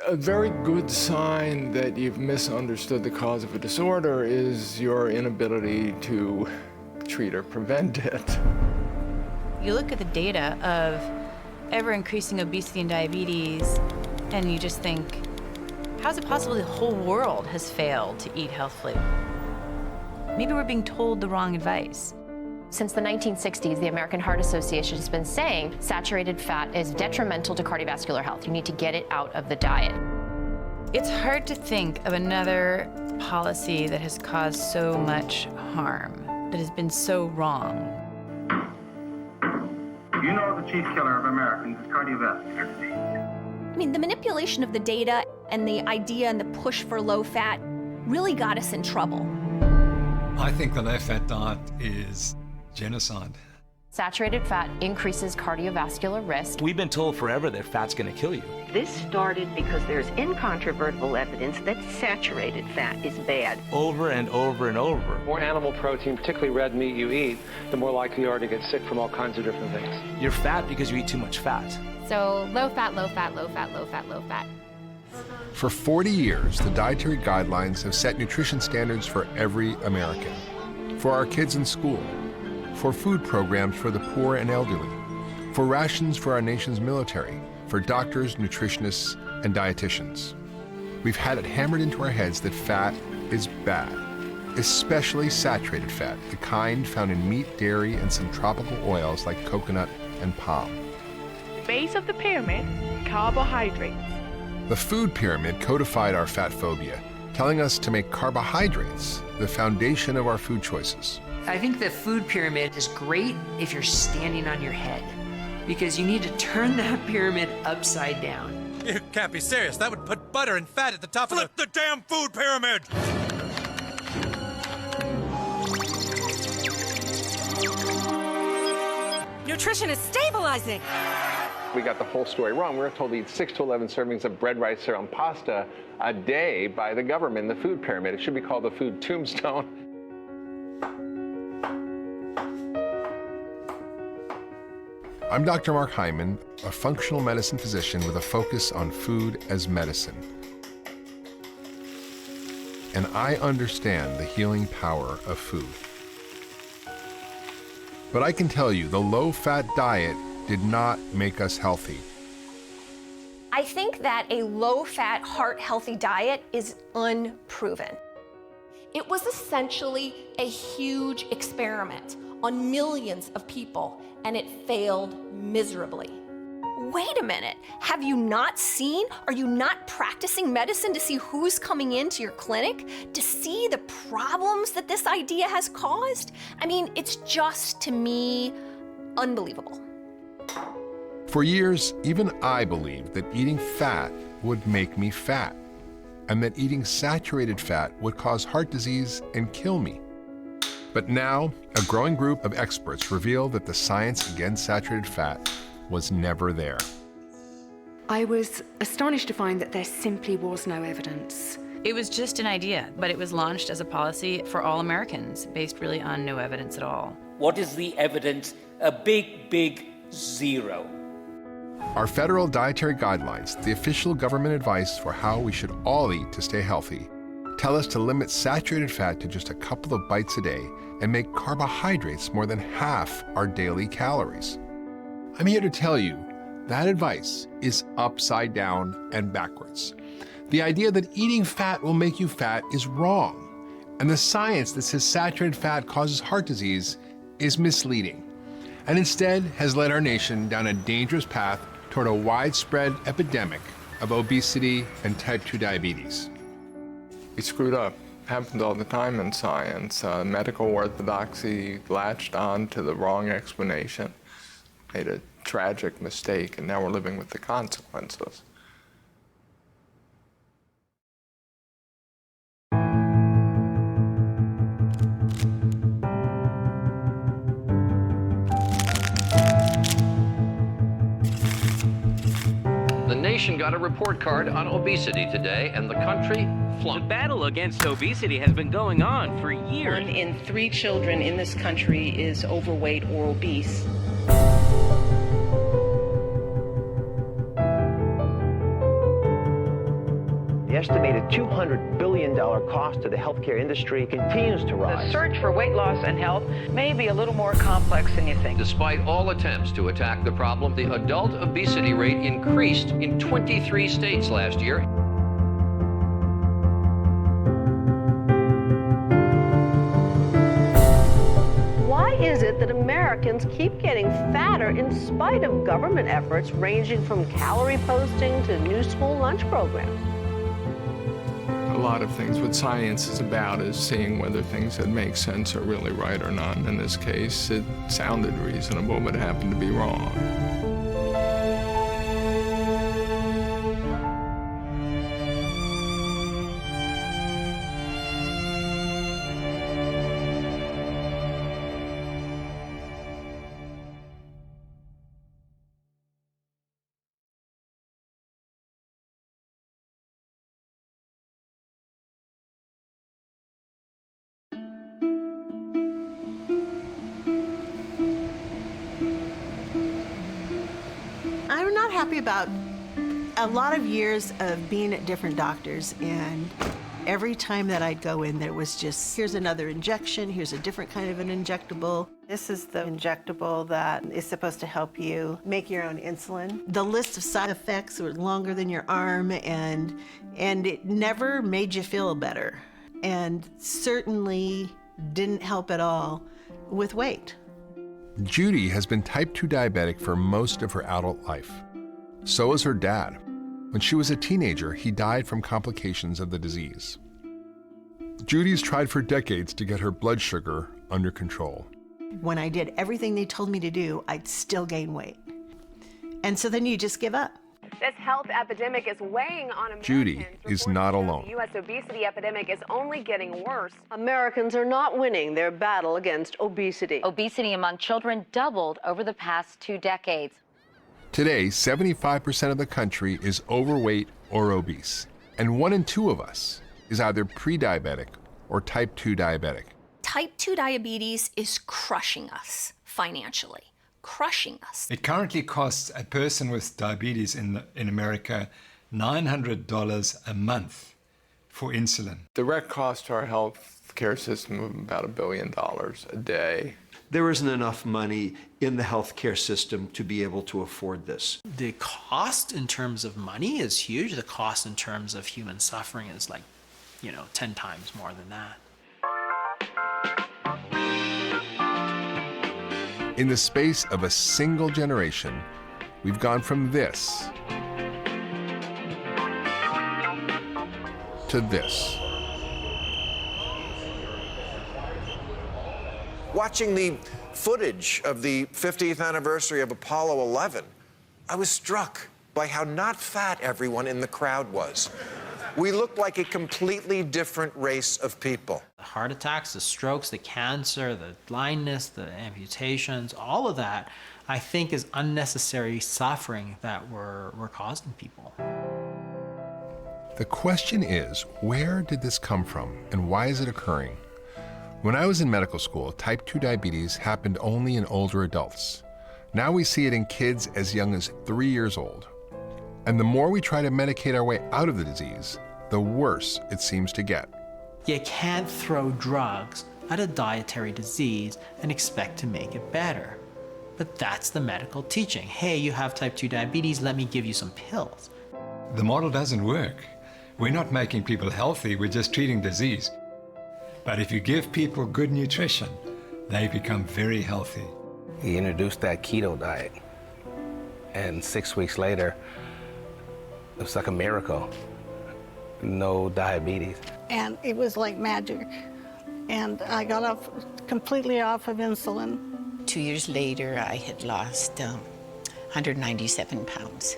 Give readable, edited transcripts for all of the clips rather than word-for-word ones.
A very good sign that you've misunderstood the cause of a disorder is your inability to treat or prevent it. You look at the data of ever-increasing obesity and diabetes, and you just think, how is it possible the whole world has failed to eat healthfully? Maybe we're being told the wrong advice. Since the 1960s, the American Heart Association has been saying saturated fat is detrimental to cardiovascular health. You need to get it out of the diet. It's hard to think of another policy that has caused so much harm, that has been so wrong. You know the chief killer of Americans is cardiovascular disease. I mean, the manipulation of the data and the idea and the push for low fat really got us in trouble. I think the low-fat diet is genocide. Saturated fat increases cardiovascular risk. We've been told forever that fat's going to kill you. This started because there's incontrovertible evidence that saturated fat is bad. Over and over and over. The more animal protein, particularly red meat, you eat, the more likely you are to get sick from all kinds of different things. You're fat because you eat too much fat. So low fat, low fat, low fat, low fat, low fat. For 40 years, the dietary guidelines have set nutrition standards for every American, for our kids in school, for food programs for the poor and elderly, for rations for our nation's military, for doctors, nutritionists, and dietitians. We've had it hammered into our heads that fat is bad, especially saturated fat, the kind found in meat, dairy, and some tropical oils like coconut and palm. Base of the pyramid, carbohydrates. The food pyramid codified our fat phobia, telling us to make carbohydrates the foundation of our food choices. I think the food pyramid is great if you're standing on your head, because you need to turn that pyramid upside down. You can't be serious. That would put butter and fat at the top of the damn food pyramid! Nutrition is stabilizing. We got the whole story wrong. We were told to eat 6 to 11 servings of bread, rice, cereal, and pasta a day by the government in the food pyramid. It should be called the food tombstone. I'm Dr. Mark Hyman, a functional medicine physician with a focus on food as medicine. And I understand the healing power of food. But I can tell you, the low-fat diet did not make us healthy. I think that a low-fat, heart-healthy diet is unproven. It was essentially a huge experiment on millions of people, and it failed miserably. Wait a minute, have you not seen? Are you not practicing medicine to see who's coming into your clinic? To see the problems that this idea has caused? I mean, it's just, to me, unbelievable. For years, even I believed that eating fat would make me fat, and that eating saturated fat would cause heart disease and kill me. But now, a growing group of experts reveal that the science against saturated fat was never there. I was astonished to find that there simply was no evidence. It was just an idea, but it was launched as a policy for all Americans, based really on no evidence at all. What is the evidence? A big, big zero. Our federal dietary guidelines, the official government advice for how we should all eat to stay healthy, tell us to limit saturated fat to just a couple of bites a day and make carbohydrates more than half our daily calories. I'm here to tell you that advice is upside down and backwards. The idea that eating fat will make you fat is wrong, and the science that says saturated fat causes heart disease is misleading, and instead has led our nation down a dangerous path toward a widespread epidemic of obesity and type 2 diabetes. We screwed up. Happens all the time in science. Medical orthodoxy latched on to the wrong explanation, made a tragic mistake, and now we're living with the consequences. The nation got a report card on obesity today, and the country flunked. The battle against obesity has been going on for years. 1 in 3 children in this country is overweight or obese. estimated $200 billion cost to the healthcare industry continues to rise. The search for weight loss and health may be a little more complex than you think. Despite all attempts to attack the problem, the adult obesity rate increased in 23 states last year. Why is it that Americans keep getting fatter in spite of government efforts ranging from calorie posting to new school lunch programs? A lot of things what science is about is seeing whether things that make sense are really right or not. In this case, it sounded reasonable, but it happened to be wrong. I'm not happy about a lot of years of being at different doctors, and every time that I'd go in, there was just, here's another injection, here's a different kind of an injectable. This is the injectable that is supposed to help you make your own insulin. The list of side effects were longer than your arm, and it never made you feel better, and certainly didn't help at all with weight. Judy has been type 2 diabetic for most of her adult life. So is her dad. When she was a teenager, he died from complications of the disease. Judy's tried for decades to get her blood sugar under control. When I did everything they told me to do, I'd still gain weight. And so then you just give up. This health epidemic is weighing on Americans. Judy is not alone. The U.S. obesity epidemic is only getting worse. Americans are not winning their battle against obesity. Obesity among children doubled over the past 2 decades. Today, 75% of the country is overweight or obese, and 1 in 2 of us is either pre-diabetic or type 2 diabetic. Type 2 diabetes is crushing us financially. Crushing us. It currently costs a person with diabetes in America $900 a month for insulin. Direct cost to our health care system of about $1 billion a day. There isn't enough money in the healthcare system to be able to afford this. The cost in terms of money is huge. The cost in terms of human suffering is like, 10 times more than that. In the space of a single generation, we've gone from this to this. Watching the footage of the 50th anniversary of Apollo 11, I was struck by how not fat everyone in the crowd was. We looked like a completely different race of people. The heart attacks, the strokes, the cancer, the blindness, the amputations, all of that, I think, is unnecessary suffering that we're causing people. The question is, where did this come from and why is it occurring? When I was in medical school, type 2 diabetes happened only in older adults. Now we see it in kids as young as 3 years old. And the more we try to medicate our way out of the disease, the worse it seems to get. You can't throw drugs at a dietary disease and expect to make it better. But that's the medical teaching. Hey, you have type 2 diabetes, let me give you some pills. The model doesn't work. We're not making people healthy, we're just treating disease. But if you give people good nutrition, they become very healthy. He introduced that keto diet, and 6 weeks later, it was like a miracle. No diabetes. And it was like magic. And I got completely off of insulin. 2 years later, I had lost 197 pounds.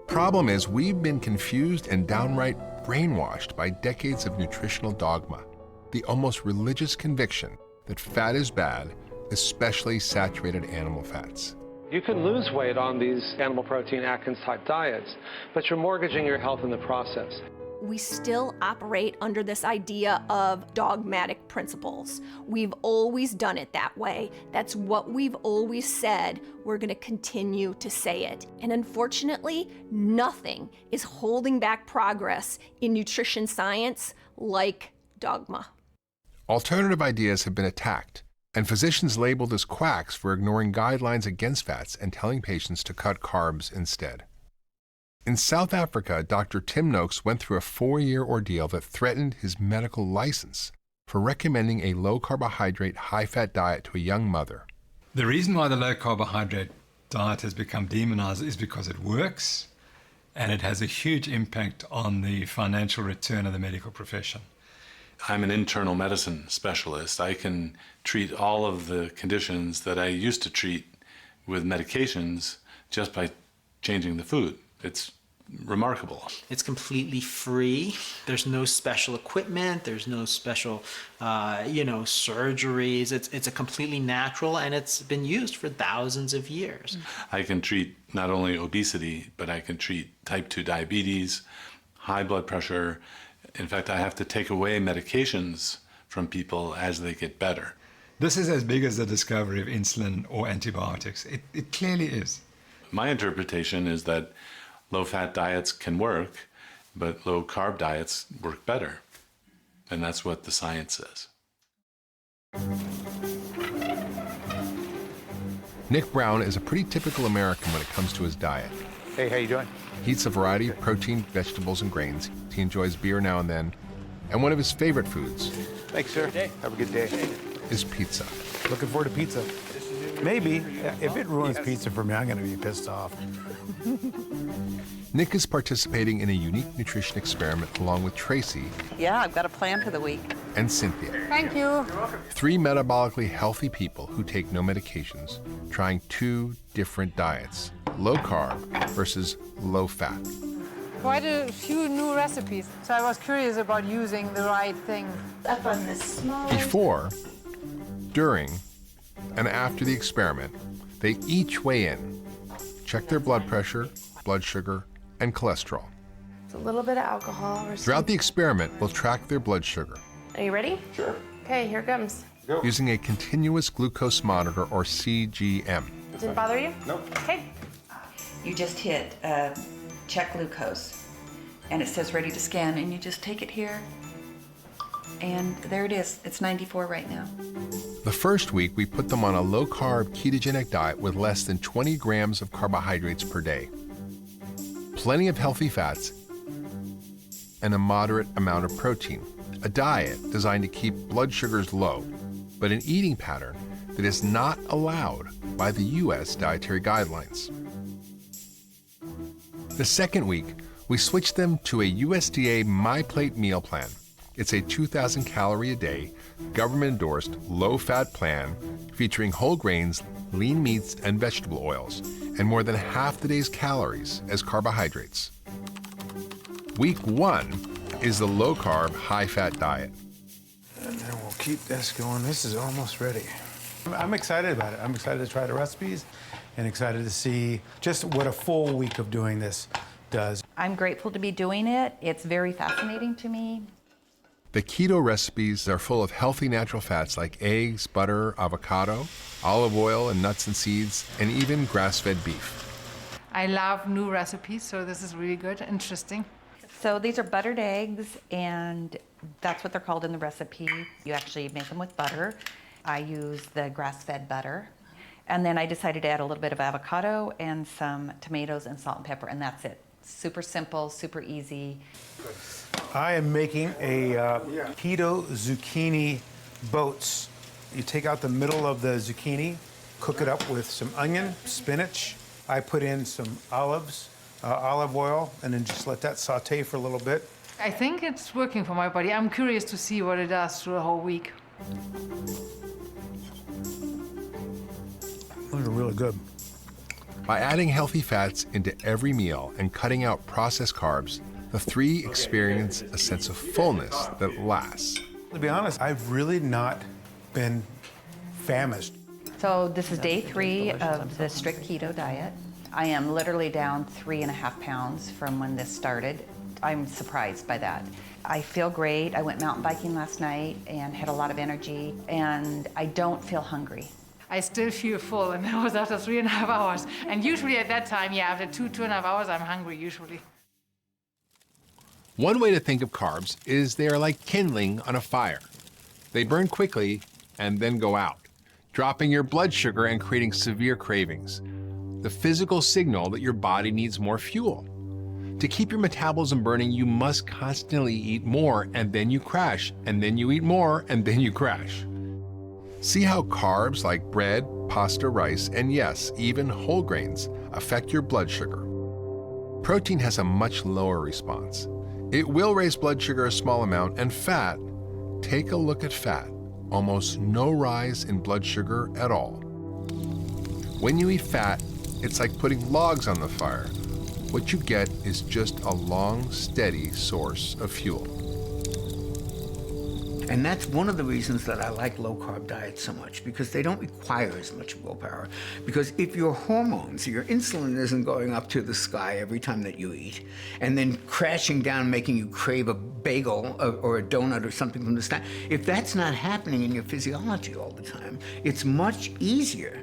Problem is, we've been confused and downright brainwashed by decades of nutritional dogma, the almost religious conviction that fat is bad, especially saturated animal fats. You can lose weight on these animal protein Atkins type diets, but you're mortgaging your health in the process. We still operate under this idea of dogmatic principles. We've always done it that way. That's what we've always said. We're going to continue to say it. And unfortunately, nothing is holding back progress in nutrition science like dogma. Alternative ideas have been attacked, and physicians labeled as quacks for ignoring guidelines against fats and telling patients to cut carbs instead. In South Africa, Dr. Tim Noakes went through a 4-year ordeal that threatened his medical license for recommending a low-carbohydrate, high-fat diet to a young mother. The reason why the low-carbohydrate diet has become demonized is because it works, and it has a huge impact on the financial return of the medical profession. I'm an internal medicine specialist. I can treat all of the conditions that I used to treat with medications just by changing the food. It's remarkable. It's completely free. There's no special equipment. There's no special, surgeries. It's a completely natural, and it's been used for thousands of years. I can treat not only obesity, but I can treat type 2 diabetes, high blood pressure. In fact, I have to take away medications from people as they get better. This is as big as the discovery of insulin or antibiotics. It clearly is. My interpretation is that low-fat diets can work, but low-carb diets work better. And that's what the science says. Nick Brown is a pretty typical American when it comes to his diet. Hey, how you doing? He eats a variety of protein, vegetables, and grains. He enjoys beer now and then. And one of his favorite foods, Thanks, sir. Have a good day. is pizza. Looking forward to pizza. Maybe. If it ruins pizza for me, I'm going to be pissed off. Nick is participating in a unique nutrition experiment along with Tracy Yeah, I've got a plan for the week. and Cynthia. Thank you. 3 metabolically healthy people who take no medications, trying 2 different diets, low carb versus low fat. Quite a few new recipes, so I was curious about using the right thing. Up on the small. Before, during, and after the experiment, they each weigh in, check their blood pressure, blood sugar, and cholesterol. It's a little bit of alcohol. Throughout the experiment, we'll track their blood sugar Are you ready? Sure. Okay, here comes. using a continuous glucose monitor, or CGM. Didn't bother you? Nope. Okay. You just hit check glucose, and it says ready to scan, and you just take it here, and there it is. It's 94 right now. The first week, we put them on a low-carb ketogenic diet with less than 20 grams of carbohydrates per day, plenty of healthy fats, and a moderate amount of protein. A diet designed to keep blood sugars low, but an eating pattern that is not allowed by the U.S. dietary guidelines. The second week, we switched them to a USDA MyPlate meal plan. It's a 2,000 calorie a day, government-endorsed, low-fat plan featuring whole grains, lean meats, and vegetable oils, and more than half the day's calories as carbohydrates. Week 1 is the low-carb, high-fat diet. And then we'll keep this going. This is almost ready. I'm excited about it. I'm excited to try the recipes and excited to see just what a full week of doing this does. I'm grateful to be doing it. It's very fascinating to me. The keto recipes are full of healthy natural fats like eggs, butter, avocado, olive oil, and nuts and seeds, and even grass-fed beef. I love new recipes, so this is really good, interesting. So these are buttered eggs, and that's what they're called in the recipe. You actually make them with butter. I use the grass-fed butter. And then I decided to add a little bit of avocado and some tomatoes and salt and pepper, and that's it. Super simple, super easy. I am making a keto zucchini boats. You take out the middle of the zucchini, cook it up with some onion, spinach. I put in some olive oil, and then just let that saute for a little bit. I think it's working for my body. I'm curious to see what it does through the whole week. Those are really good. By adding healthy fats into every meal and cutting out processed carbs, the 3 experience a sense of fullness that lasts. To be honest, I've really not been famished. So this is day 3 of the strict keto diet. I am literally down 3.5 pounds from when this started. I'm surprised by that. I feel great. I went mountain biking last night and had a lot of energy, and I don't feel hungry. I still feel full, and that was after 3.5 hours. And usually at that time, yeah, after 2.5 hours, I'm hungry usually. One way to think of carbs is they are like kindling on a fire. They burn quickly and then go out, dropping your blood sugar and creating severe cravings. The physical signal that your body needs more fuel. To keep your metabolism burning, you must constantly eat more, and then you crash, and then you eat more, and then you crash. See how carbs like bread, pasta, rice, and yes, even whole grains affect your blood sugar. Protein has a much lower response. It will raise blood sugar a small amount, and fat, take a look at fat. Almost no rise in blood sugar at all. When you eat fat, it's like putting logs on the fire. What you get is just a long, steady source of fuel. And that's one of the reasons that I like low-carb diets so much, because they don't require as much willpower. Because if your hormones, your insulin isn't going up to the sky every time that you eat, and then crashing down, making you crave a bagel or a donut or something from the snack, if that's not happening in your physiology all the time, it's much easier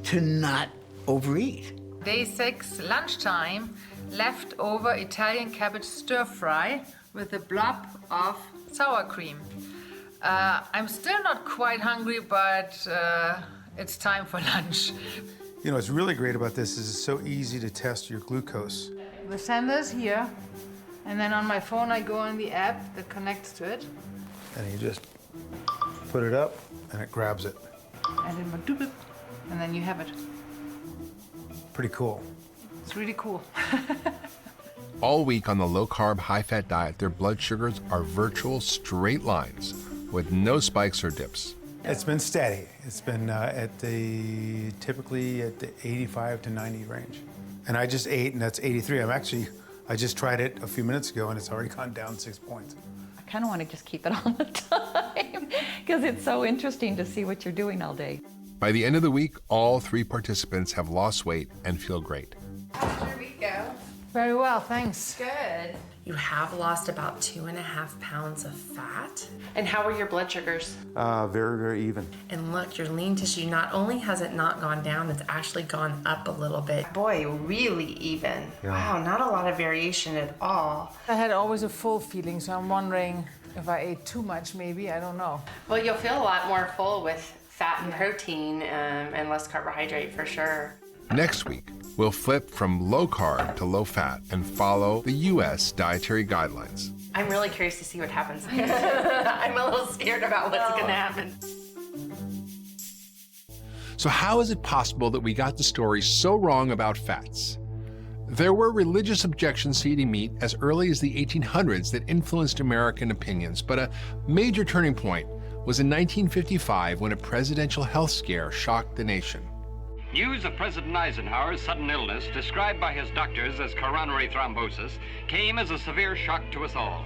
to not overeat. Day 6, lunchtime, leftover Italian cabbage stir fry with a blob of sour cream. I'm still not quite hungry, but it's time for lunch. You know, what's really great about this is it's so easy to test your glucose. The sender's here, and then on my phone I go on the app that connects to it. And you just put it up, and it grabs it. And then doop it, and then you have it. Pretty cool. It's really cool. All week on the low-carb, high-fat diet, their blood sugars are virtual straight lines with no spikes or dips. It's been steady. It's been typically at the 85 to 90 range. And I just ate, and that's 83. I just tried it a few minutes ago, and it's already gone down 6 points. I kind of want to just keep it all the time because it's so interesting to see what you're doing all day. By the end of the week, all 3 participants have lost weight and feel great. How did your week go? Very well, thanks. Good. You have lost about 2.5 pounds of fat. And how are your blood sugars? Very, very even. And look, your lean tissue, not only has it not gone down, it's actually gone up a little bit. Boy, really even. Yeah. Wow, not a lot of variation at all. I had always a full feeling, so I'm wondering if I ate too much, maybe, I don't know. Well, you'll feel a lot more full with fat and protein and less carbohydrate for sure. Next week, we'll flip from low carb to low fat and follow the U.S. dietary guidelines. I'm really curious to see what happens. I'm a little scared about what's going to happen. So how is it possible that we got the story so wrong about fats? There were religious objections to eating meat as early as the 1800s that influenced American opinions, but a major turning point was in 1955 when a presidential health scare shocked the nation. News of President Eisenhower's sudden illness, described by his doctors as coronary thrombosis, came as a severe shock to us all.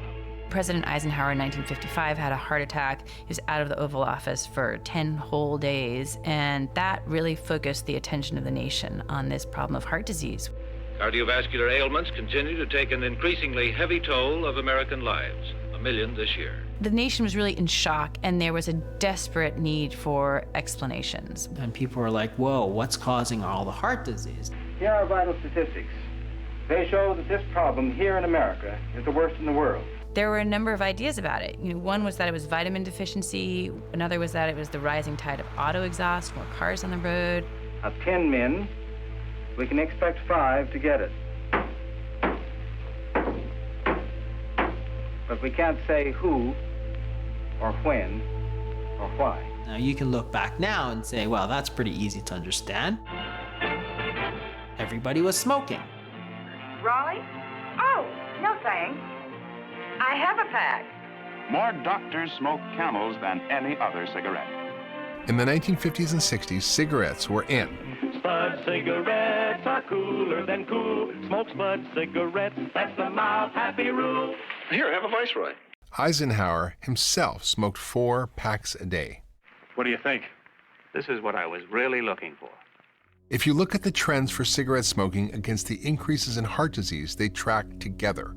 President Eisenhower in 1955 had a heart attack. He was out of the Oval Office for 10 whole days, and that really focused the attention of the nation on this problem of heart disease. Cardiovascular ailments continue to take an increasingly heavy toll of American lives, 1 million this year. The nation was really in shock, and there was a desperate need for explanations. And people were like, whoa, what's causing all the heart disease? Here are vital statistics. They show that this problem here in America is the worst in the world. There were a number of ideas about it. One was that it was vitamin deficiency. Another was that it was the rising tide of auto exhaust, more cars on the road. Of 10 men, we can expect 5 to get it. But we can't say who, or when, or why. Now you can look back now and say, well, that's pretty easy to understand. Everybody was smoking. Raleigh? Oh, no thanks. I have a pack. More doctors smoke Camels than any other cigarette. In the 1950s and 60s, cigarettes were in. Spud cigarettes are cooler than cool. Smoke Spud cigarettes, that's the mild, happy rule. Here, have a Viceroy. Eisenhower himself smoked 4 packs a day. What do you think? This is what I was really looking for. If you look at the trends for cigarette smoking against the increases in heart disease, they track together.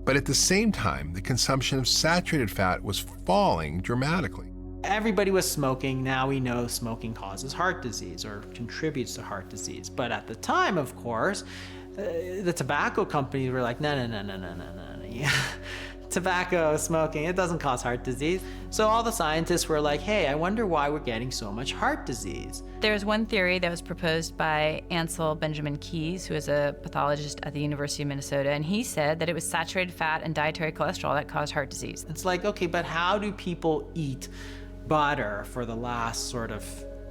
But at the same time, the consumption of saturated fat was falling dramatically. Everybody was smoking. Now we know smoking causes heart disease or contributes to heart disease. But at the time, of course, the tobacco companies were like, no. Yeah. Tobacco, smoking, it doesn't cause heart disease. So all the scientists were like, hey, I wonder why we're getting so much heart disease. There's one theory that was proposed by Ansel Benjamin Keyes, who is a pathologist at the University of Minnesota, and he said that it was saturated fat and dietary cholesterol that caused heart disease. It's like, okay, but how do people eat butter for the last sort of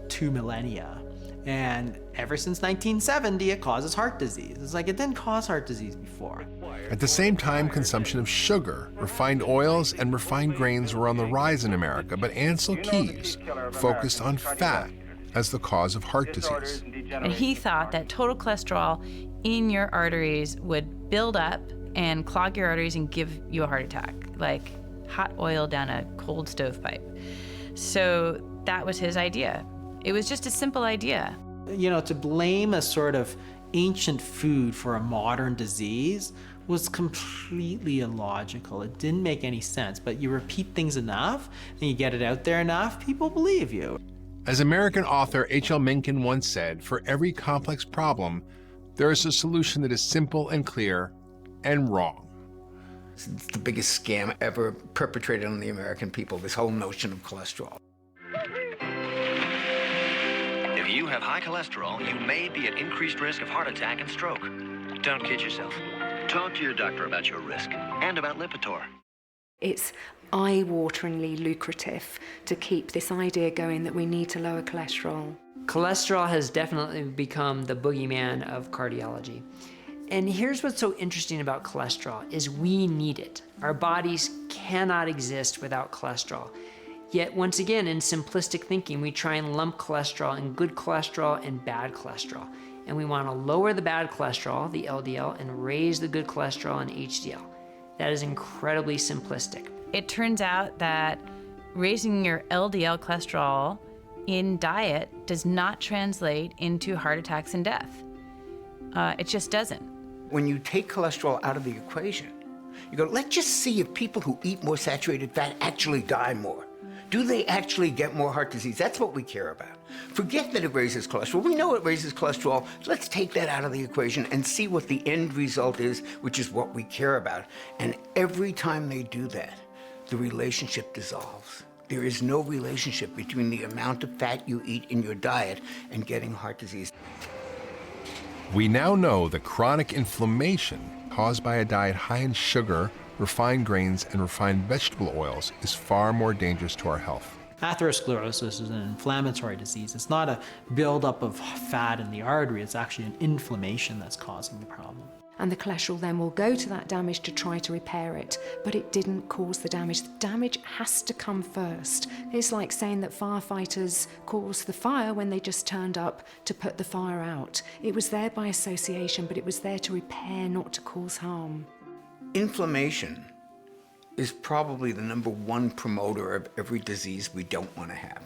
2 millennia? And ever since 1970, it causes heart disease. It's like, it didn't cause heart disease before. At the same time, consumption of sugar, refined oils, and refined grains were on the rise in America, but Ansel Keys focused on fat as the cause of heart disease. And he thought that total cholesterol in your arteries would build up and clog your arteries and give you a heart attack, like hot oil down a cold stovepipe. So that was his idea. It was just a simple idea. You know, to blame a sort of ancient food for a modern disease was completely illogical. It didn't make any sense, but you repeat things enough and you get it out there enough, people believe you. As American author H.L. Mencken once said, for every complex problem, there is a solution that is simple and clear and wrong. It's the biggest scam ever perpetrated on the American people, this whole notion of cholesterol. If you have high cholesterol, you may be at increased risk of heart attack and stroke. Don't kid yourself. Talk to your doctor about your risk and about Lipitor. It's eye-wateringly lucrative to keep this idea going that we need to lower cholesterol. Cholesterol has definitely become the boogeyman of cardiology. And here's what's so interesting about cholesterol is we need it. Our bodies cannot exist without cholesterol. Yet once again, in simplistic thinking, we try and lump cholesterol in good cholesterol and bad cholesterol. And we want to lower the bad cholesterol, the LDL, and raise the good cholesterol and HDL. That is incredibly simplistic. It turns out that raising your LDL cholesterol in diet does not translate into heart attacks and death. It just doesn't. When you take cholesterol out of the equation, you go, let's just see if people who eat more saturated fat actually die more. Do they actually get more heart disease? That's what we care about. Forget that it raises cholesterol. We know it raises cholesterol. Let's take that out of the equation and see what the end result is, which is what we care about. And every time they do that, the relationship dissolves. There is no relationship between the amount of fat you eat in your diet and getting heart disease. We now know that chronic inflammation caused by a diet high in sugar, refined grains, and refined vegetable oils is far more dangerous to our health. Atherosclerosis is an inflammatory disease. It's not a buildup of fat in the artery, it's actually an inflammation that's causing the problem. And the cholesterol then will go to that damage to try to repair it, but it didn't cause the damage. The damage has to come first. It's like saying that firefighters caused the fire when they just turned up to put the fire out. It was there by association, but it was there to repair, not to cause harm. Inflammation is probably the #1 promoter of every disease we don't want to have.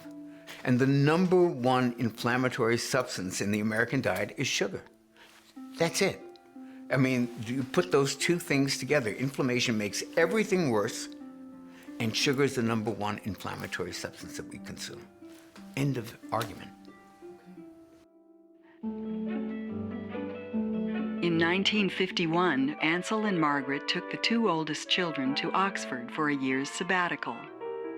And the #1 inflammatory substance in the American diet is sugar. That's it. I mean, you put those two things together, inflammation makes everything worse, and sugar is the #1 inflammatory substance that we consume. End of argument. In 1951, Ansel and Margaret took the 2 oldest children to Oxford for a year's sabbatical.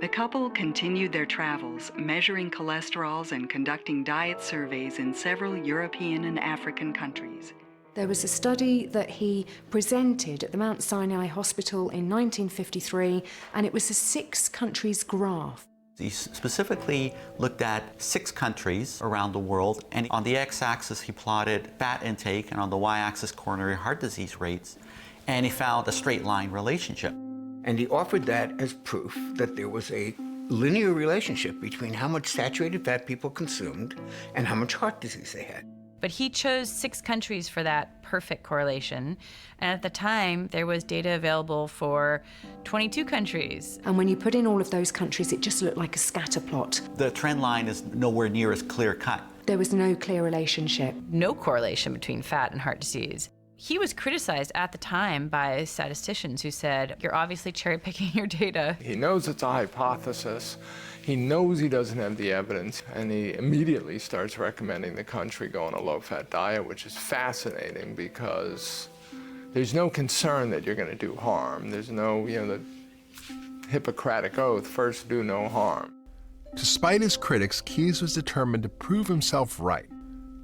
The couple continued their travels, measuring cholesterols and conducting diet surveys in several European and African countries. There was a study that he presented at the Mount Sinai Hospital in 1953, and it was a 6 countries graph. He specifically looked at 6 countries around the world, and on the x-axis he plotted fat intake, and on the y-axis coronary heart disease rates, and he found a straight line relationship. And he offered that as proof that there was a linear relationship between how much saturated fat people consumed and how much heart disease they had. But he chose 6 countries for that perfect correlation. And at the time, there was data available for 22 countries. And when you put in all of those countries, it just looked like a scatter plot. The trend line is nowhere near as clear cut. There was no clear relationship. No correlation between fat and heart disease. He was criticized at the time by statisticians who said, you're obviously cherry-picking your data. He knows it's a hypothesis. He knows he doesn't have the evidence, and he immediately starts recommending the country go on a low-fat diet, which is fascinating because there's no concern that you're going to do harm. There's no, the Hippocratic oath, first do no harm. Despite his critics, Keyes was determined to prove himself right.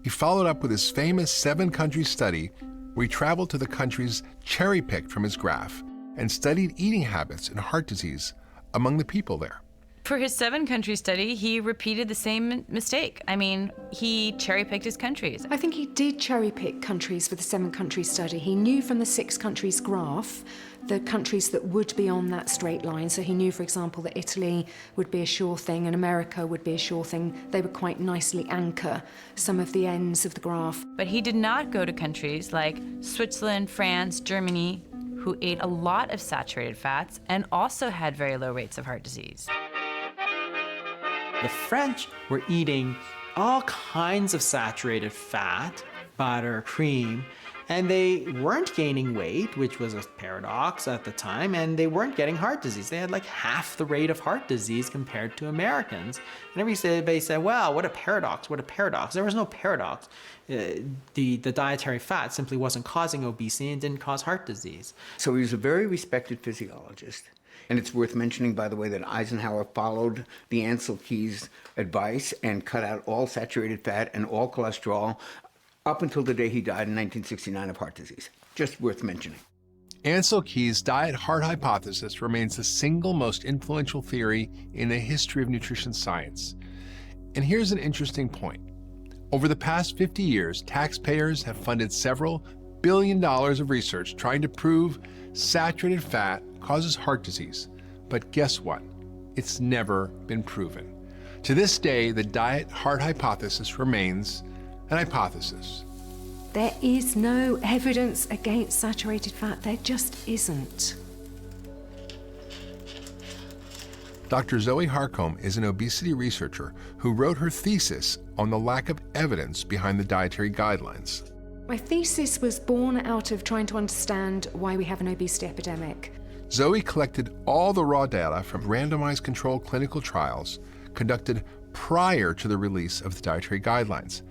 He followed up with his famous 7-country study where he traveled to the countries cherry-picked from his graph and studied eating habits and heart disease among the people there. For his 7-country study, he repeated the same mistake. I mean, he cherry-picked his countries. I think he did cherry-pick countries for the 7-country study. He knew from the 6 countries graph the countries that would be on that straight line. So he knew, for example, that Italy would be a sure thing and America would be a sure thing. They would quite nicely anchor some of the ends of the graph. But he did not go to countries like Switzerland, France, Germany, who ate a lot of saturated fats and also had very low rates of heart disease. The French were eating all kinds of saturated fat, butter, cream, and they weren't gaining weight, which was a paradox at the time, and they weren't getting heart disease. They had like half the rate of heart disease compared to Americans. And everybody said, wow, what a paradox, what a paradox. There was no paradox. The dietary fat simply wasn't causing obesity and didn't cause heart disease. So he was a very respected physiologist. And it's worth mentioning, by the way, that Eisenhower followed the Ansel-Keys advice and cut out all saturated fat and all cholesterol up until the day he died in 1969 of heart disease. Just worth mentioning. Ansel-Keys' diet-heart hypothesis remains the single most influential theory in the history of nutrition science. And here's an interesting point. Over the past 50 years, taxpayers have funded several $1 billion of research trying to prove saturated fat causes heart disease. But guess what? It's never been proven. To this day, the diet-heart hypothesis remains an hypothesis. There is no evidence against saturated fat. There just isn't. Dr. Zoe Harcombe is an obesity researcher who wrote her thesis on the lack of evidence behind the dietary guidelines. My thesis was born out of trying to understand why we have an obesity epidemic. Zoe collected all the raw data from randomized controlled clinical trials conducted prior to the release of the dietary guidelines.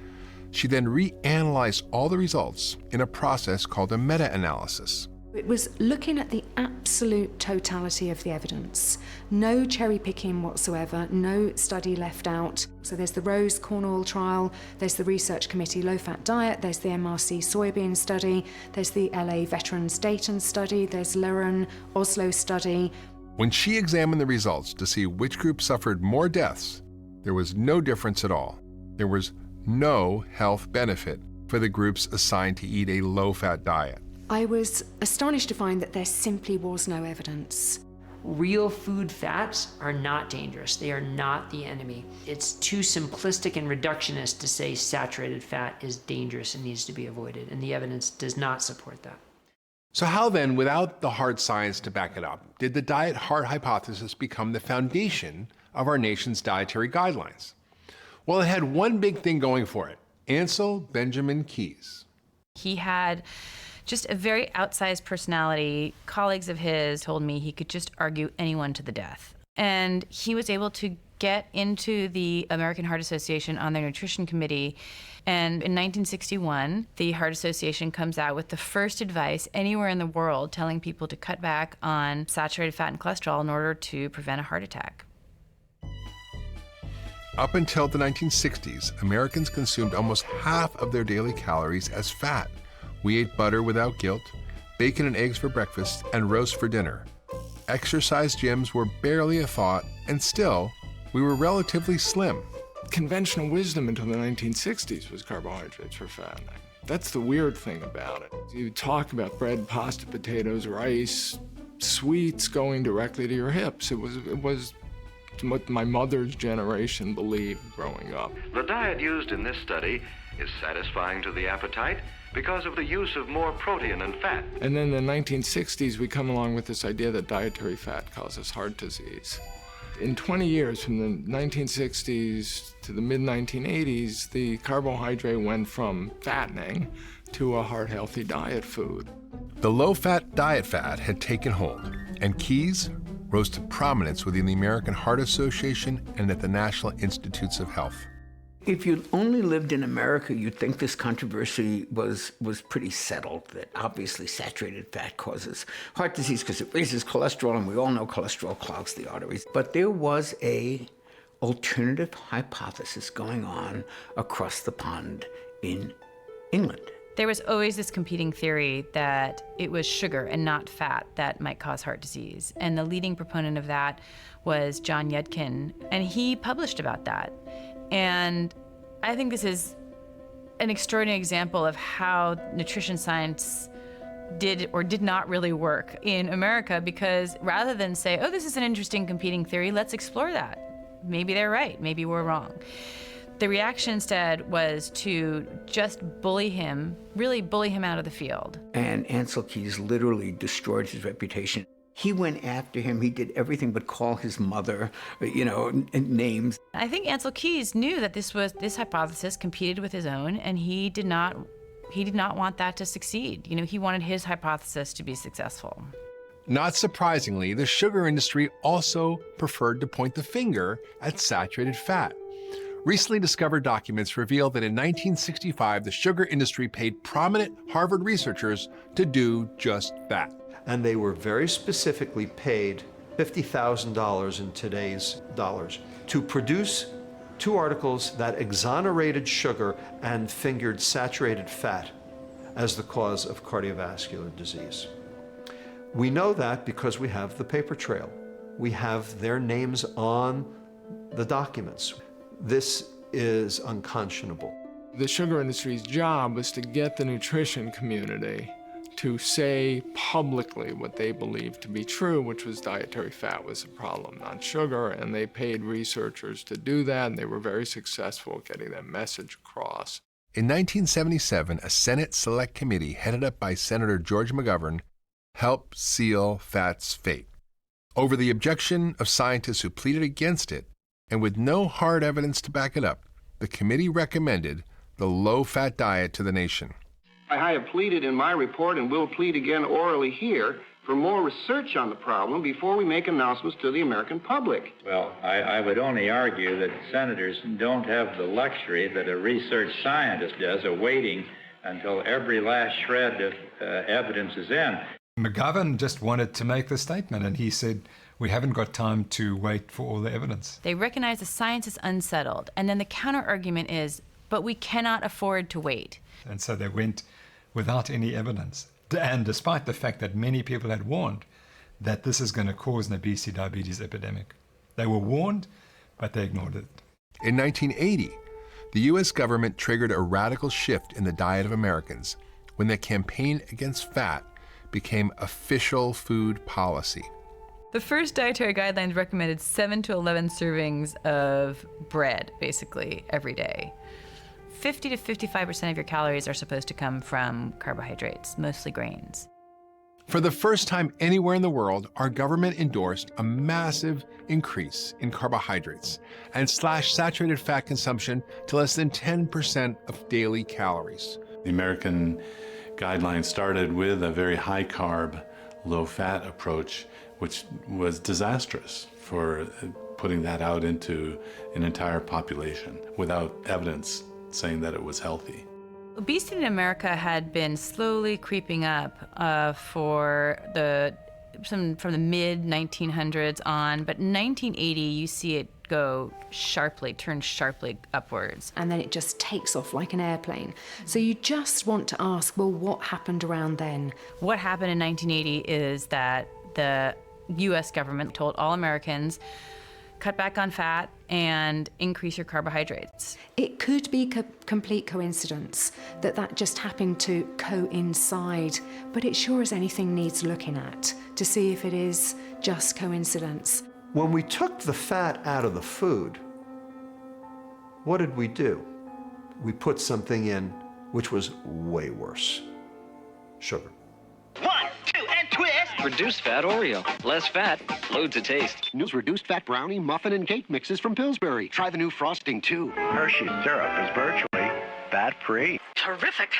She then reanalyzed all the results in a process called a meta-analysis. It was looking at the absolute totality of the evidence. No cherry picking whatsoever, no study left out. So there's the Rose corn oil trial, there's the Research Committee low-fat diet, there's the MRC soybean study, there's the LA Veterans Dayton study, there's Leren Oslo study. When she examined the results to see which group suffered more deaths, there was no difference at all. There was no health benefit for the groups assigned to eat a low-fat diet. I was astonished to find that there simply was no evidence. Real food fats are not dangerous. They are not the enemy. It's too simplistic and reductionist to say saturated fat is dangerous and needs to be avoided, and the evidence does not support that. So how then, without the hard science to back it up, did the diet-heart hypothesis become the foundation of our nation's dietary guidelines? Well, it had one big thing going for it: Ansel Benjamin Keys. He had just a very outsized personality. Colleagues of his told me he could just argue anyone to the death. And he was able to get into the American Heart Association on their nutrition committee. And in 1961, the Heart Association comes out with the first advice anywhere in the world telling people to cut back on saturated fat and cholesterol in order to prevent a heart attack. Up until the 1960s, Americans consumed almost half of their daily calories as fat. We ate butter without guilt, bacon and eggs for breakfast, and roast for dinner. Exercise gyms were barely a thought, and still, we were relatively slim. Conventional wisdom until the 1960s was carbohydrates for fat. That's the weird thing about it. You talk about bread, pasta, potatoes, rice, sweets going directly to your hips. It was what my mother's generation believed growing up. The diet used in this study is satisfying to the appetite because of the use of more protein and fat. And then in the 1960s, we come along with this idea that dietary fat causes heart disease. In 20 years, from the 1960s to the mid-1980s, the carbohydrate went from fattening to a heart-healthy diet food. The low-fat diet fad had taken hold, and Keyes rose to prominence within the American Heart Association and at the National Institutes of Health. If you only lived in America, you'd think this controversy was pretty settled, that obviously saturated fat causes heart disease because it raises cholesterol, and we all know cholesterol clogs the arteries. But there was a alternative hypothesis going on across the pond in England. There was always this competing theory that it was sugar and not fat that might cause heart disease. And the leading proponent of that was John Yudkin, and he published about that. And I think this is an extraordinary example of how nutrition science did or did not really work in America, because rather than say, oh, this is an interesting competing theory, let's explore that. Maybe they're right, maybe we're wrong. The reaction instead was to just bully him, really bully him out of the field. And Ansel Keys literally destroyed his reputation. He went after him. He did everything but call his mother, names. I think Ansel Keys knew that this hypothesis competed with his own, and he did not want that to succeed. He wanted his hypothesis to be successful. Not surprisingly, the sugar industry also preferred to point the finger at saturated fat. Recently discovered documents reveal that in 1965, the sugar industry paid prominent Harvard researchers to do just that. And they were very specifically paid $50,000 in today's dollars to produce 2 articles that exonerated sugar and fingered saturated fat as the cause of cardiovascular disease. We know that because we have the paper trail. We have their names on the documents. This is unconscionable. The sugar industry's job was to get the nutrition community to say publicly what they believed to be true, which was dietary fat was a problem, not sugar, and they paid researchers to do that, and they were very successful at getting that message across. In 1977, a Senate Select Committee headed up by Senator George McGovern helped seal fat's fate. Over the objection of scientists who pleaded against it, and with no hard evidence to back it up, the committee recommended the low-fat diet to the nation. I have pleaded in my report and will plead again orally here for more research on the problem before we make announcements to the American public. Well, I would only argue that senators don't have the luxury that a research scientist does of waiting until every last shred of evidence is in. McGovern just wanted to make the statement, and he said, we haven't got time to wait for all the evidence. They recognize the science is unsettled, and then the counter-argument is, but we cannot afford to wait. And so they went without any evidence. And despite the fact that many people had warned that this is going to cause an obesity diabetes epidemic. They were warned, but they ignored it. In 1980, the U.S. government triggered a radical shift in the diet of Americans when the campaign against fat became official food policy. The first dietary guidelines recommended 7 to 11 servings of bread, basically, every day. 50 to 55% of your calories are supposed to come from carbohydrates, mostly grains. For the first time anywhere in the world, our government endorsed a massive increase in carbohydrates and slashed saturated fat consumption to less than 10% of daily calories. The American guidelines started with a very high-carb, low-fat approach, which was disastrous for putting that out into an entire population without evidence saying that it was healthy. Obesity in America had been slowly creeping up from the mid-1900s on, but in 1980 you see it turn sharply upwards. And then it just takes off like an airplane. So you just want to ask, well, what happened around then? What happened in 1980 is that the U.S. government told all Americans, cut back on fat and increase your carbohydrates. It could be complete coincidence that just happened to coincide, but it sure as anything needs looking at to see if it is just coincidence. When we took the fat out of the food, what did we do? We put something in which was way worse: sugar. 1, 2, and twist! Reduced fat Oreo. Less fat, loads of taste. News reduced fat brownie, muffin, and cake mixes from Pillsbury. Try the new frosting, too. Hershey's syrup is virtually fat-free. Terrific.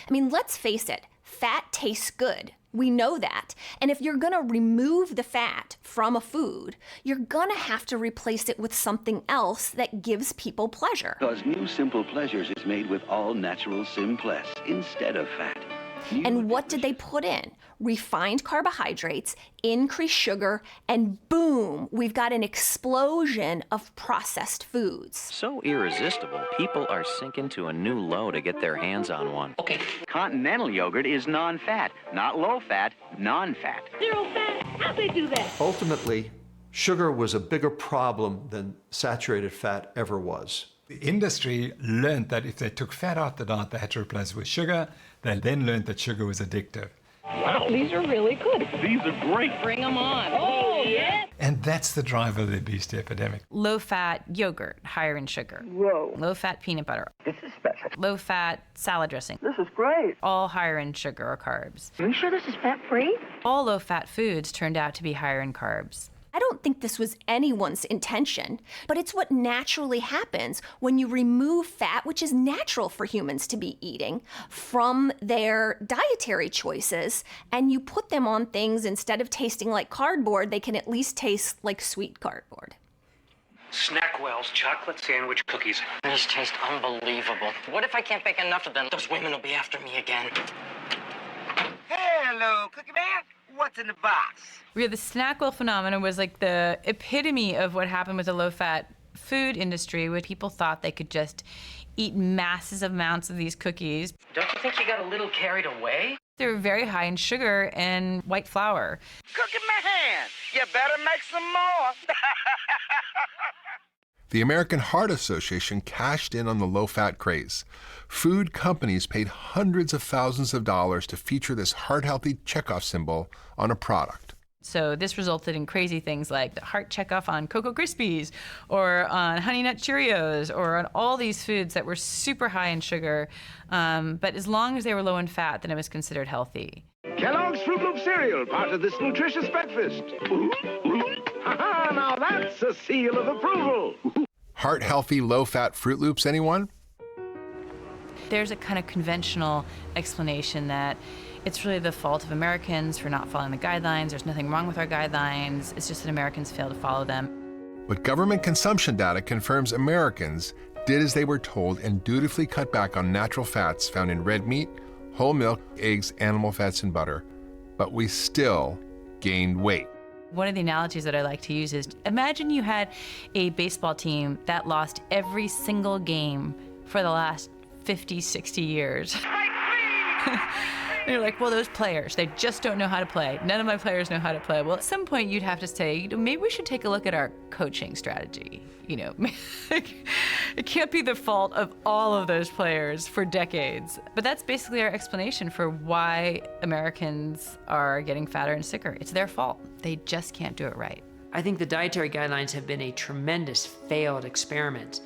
I mean, let's face it, fat tastes good. We know that. And if you're gonna remove the fat from a food, you're gonna have to replace it with something else that gives people pleasure. Because new Simple Pleasures is made with all natural Simpless instead of fat. And what did they put in? Refined carbohydrates, increased sugar, and boom, we've got an explosion of processed foods. So irresistible, people are sinking to a new low to get their hands on one. Okay. Continental yogurt is non-fat, not low-fat, non-fat. Zero fat? How'd they do that? Ultimately, sugar was a bigger problem than saturated fat ever was. The industry learned that if they took fat out the diet, they had to replace it with sugar. They then learned that sugar was addictive. Wow, these are really good. These are great. Bring them on. Oh, yeah. And that's the driver of the obesity epidemic. Low-fat yogurt, higher in sugar. Whoa. Low-fat peanut butter. This is special. Low-fat salad dressing. This is great. All higher in sugar or carbs. Are you sure this is fat-free? All low-fat foods turned out to be higher in carbs. I don't think this was anyone's intention, but it's what naturally happens when you remove fat, which is natural for humans to be eating, from their dietary choices, and you put them on things instead of tasting like cardboard, they can at least taste like sweet cardboard. Snackwell's chocolate sandwich cookies. These taste unbelievable. What if I can't bake enough of them? Those women will be after me again. Hello, Cookie Man. What's in the box? Yeah, the Snackwell phenomenon was like the epitome of what happened with the low-fat food industry, where people thought they could just eat massive amounts of these cookies. Don't you think you got a little carried away? They were very high in sugar and white flour. Cookie Man, you better make some more. The American Heart Association cashed in on the low-fat craze. Food companies paid hundreds of thousands of dollars to feature this heart-healthy checkoff symbol on a product. So this resulted in crazy things like the heart checkoff on Cocoa Krispies or on Honey Nut Cheerios or on all these foods that were super high in sugar. But as long as they were low in fat, then it was considered healthy. Kellogg's Fruit Loop cereal, part of this nutritious breakfast. Ha-ha, now that's a seal of approval. Heart-healthy, low-fat Fruit Loops, anyone? There's a kind of conventional explanation that it's really the fault of Americans for not following the guidelines. There's nothing wrong with our guidelines. It's just that Americans fail to follow them. But government consumption data confirms Americans did as they were told and dutifully cut back on natural fats found in red meat, whole milk, eggs, animal fats, and butter. But we still gained weight. One of the analogies that I like to use is, imagine you had a baseball team that lost every single game for the last 50, 60 years. And you're like, well, those players, they just don't know how to play. None of my players know how to play. Well, at some point you'd have to say, maybe we should take a look at our coaching strategy. It can't be the fault of all of those players for decades. But that's basically our explanation for why Americans are getting fatter and sicker. It's their fault. They just can't do it right. I think the dietary guidelines have been a tremendous failed experiment.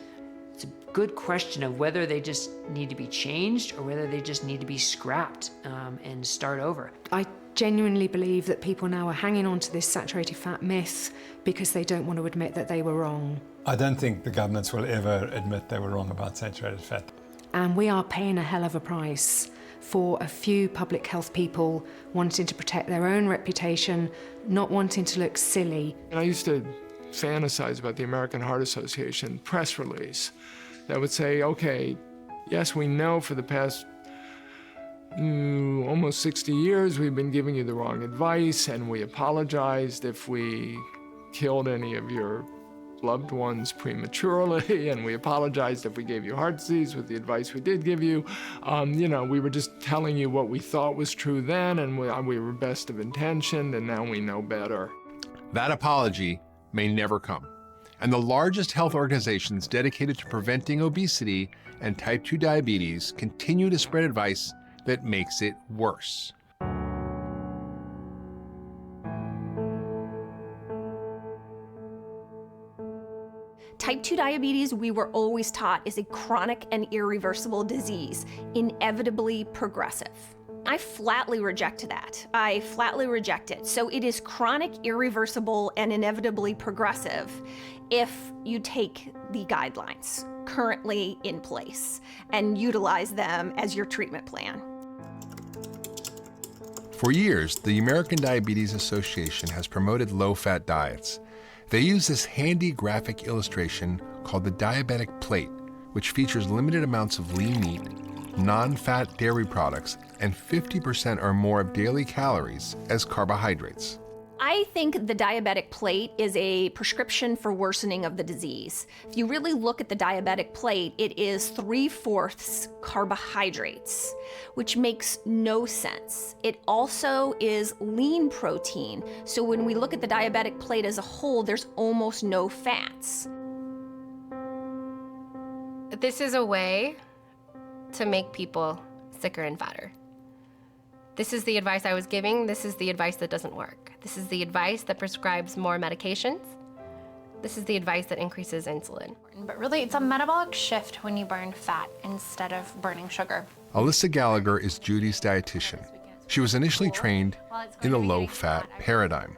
It's a good question of whether they just need to be changed or whether they just need to be scrapped and start over. I genuinely believe that people now are hanging on to this saturated fat myth because they don't want to admit that they were wrong. I don't think the governments will ever admit they were wrong about saturated fat. And we are paying a hell of a price for a few public health people wanting to protect their own reputation, not wanting to look silly. And I used to fantasize about the American Heart Association press release that would say, okay, yes, we know for the past almost 60 years we've been giving you the wrong advice, and we apologized if we killed any of your loved ones prematurely, and we apologized if we gave you heart disease with the advice we did give you. We were just telling you what we thought was true then, and we were best of intention, and now we know better. That apology may never come. And the largest health organizations dedicated to preventing obesity and type 2 diabetes continue to spread advice that makes it worse. Type 2 diabetes, we were always taught, is a chronic and irreversible disease, inevitably progressive. I flatly reject that. I flatly reject it. So it is chronic, irreversible, and inevitably progressive if you take the guidelines currently in place and utilize them as your treatment plan. For years, the American Diabetes Association has promoted low-fat diets. They use this handy graphic illustration called the diabetic plate, which features limited amounts of lean meat, non-fat dairy products, and 50% or more of daily calories as carbohydrates. I think the diabetic plate is a prescription for worsening of the disease. If you really look at the diabetic plate, it is 3/4 carbohydrates, which makes no sense. It also is lean protein. So when we look at the diabetic plate as a whole, there's almost no fats. This is a way to make people sicker and fatter. This is the advice I was giving. This is the advice that doesn't work. This is the advice that prescribes more medications. This is the advice that increases insulin. But really, it's a metabolic shift when you burn fat instead of burning sugar. Alyssa Gallagher is Judy's dietitian. She was initially trained in the low-fat paradigm.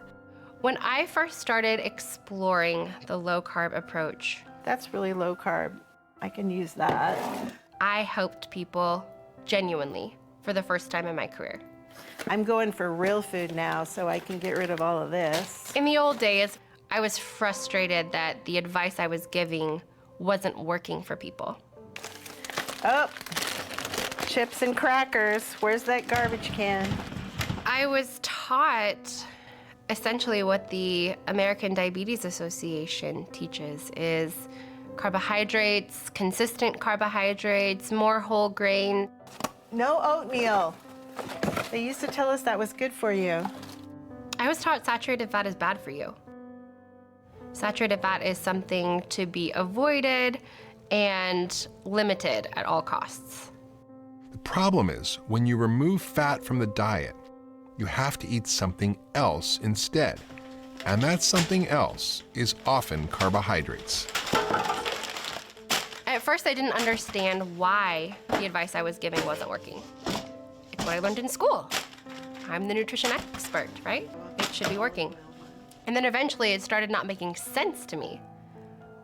When I first started exploring the low-carb approach, that's really low carb. I can use that. I helped people genuinely for the first time in my career. I'm going for real food now so I can get rid of all of this. In the old days, I was frustrated that the advice I was giving wasn't working for people. Oh, chips and crackers. Where's that garbage can? I was taught essentially what the American Diabetes Association teaches is carbohydrates, consistent carbohydrates, more whole grain. No oatmeal. They used to tell us that was good for you. I was taught saturated fat is bad for you. Saturated fat is something to be avoided and limited at all costs. The problem is, when you remove fat from the diet, you have to eat something else instead. And that something else is often carbohydrates. At first, I didn't understand why the advice I was giving wasn't working. It's what I learned in school. I'm the nutrition expert, right? It should be working. And then eventually it started not making sense to me.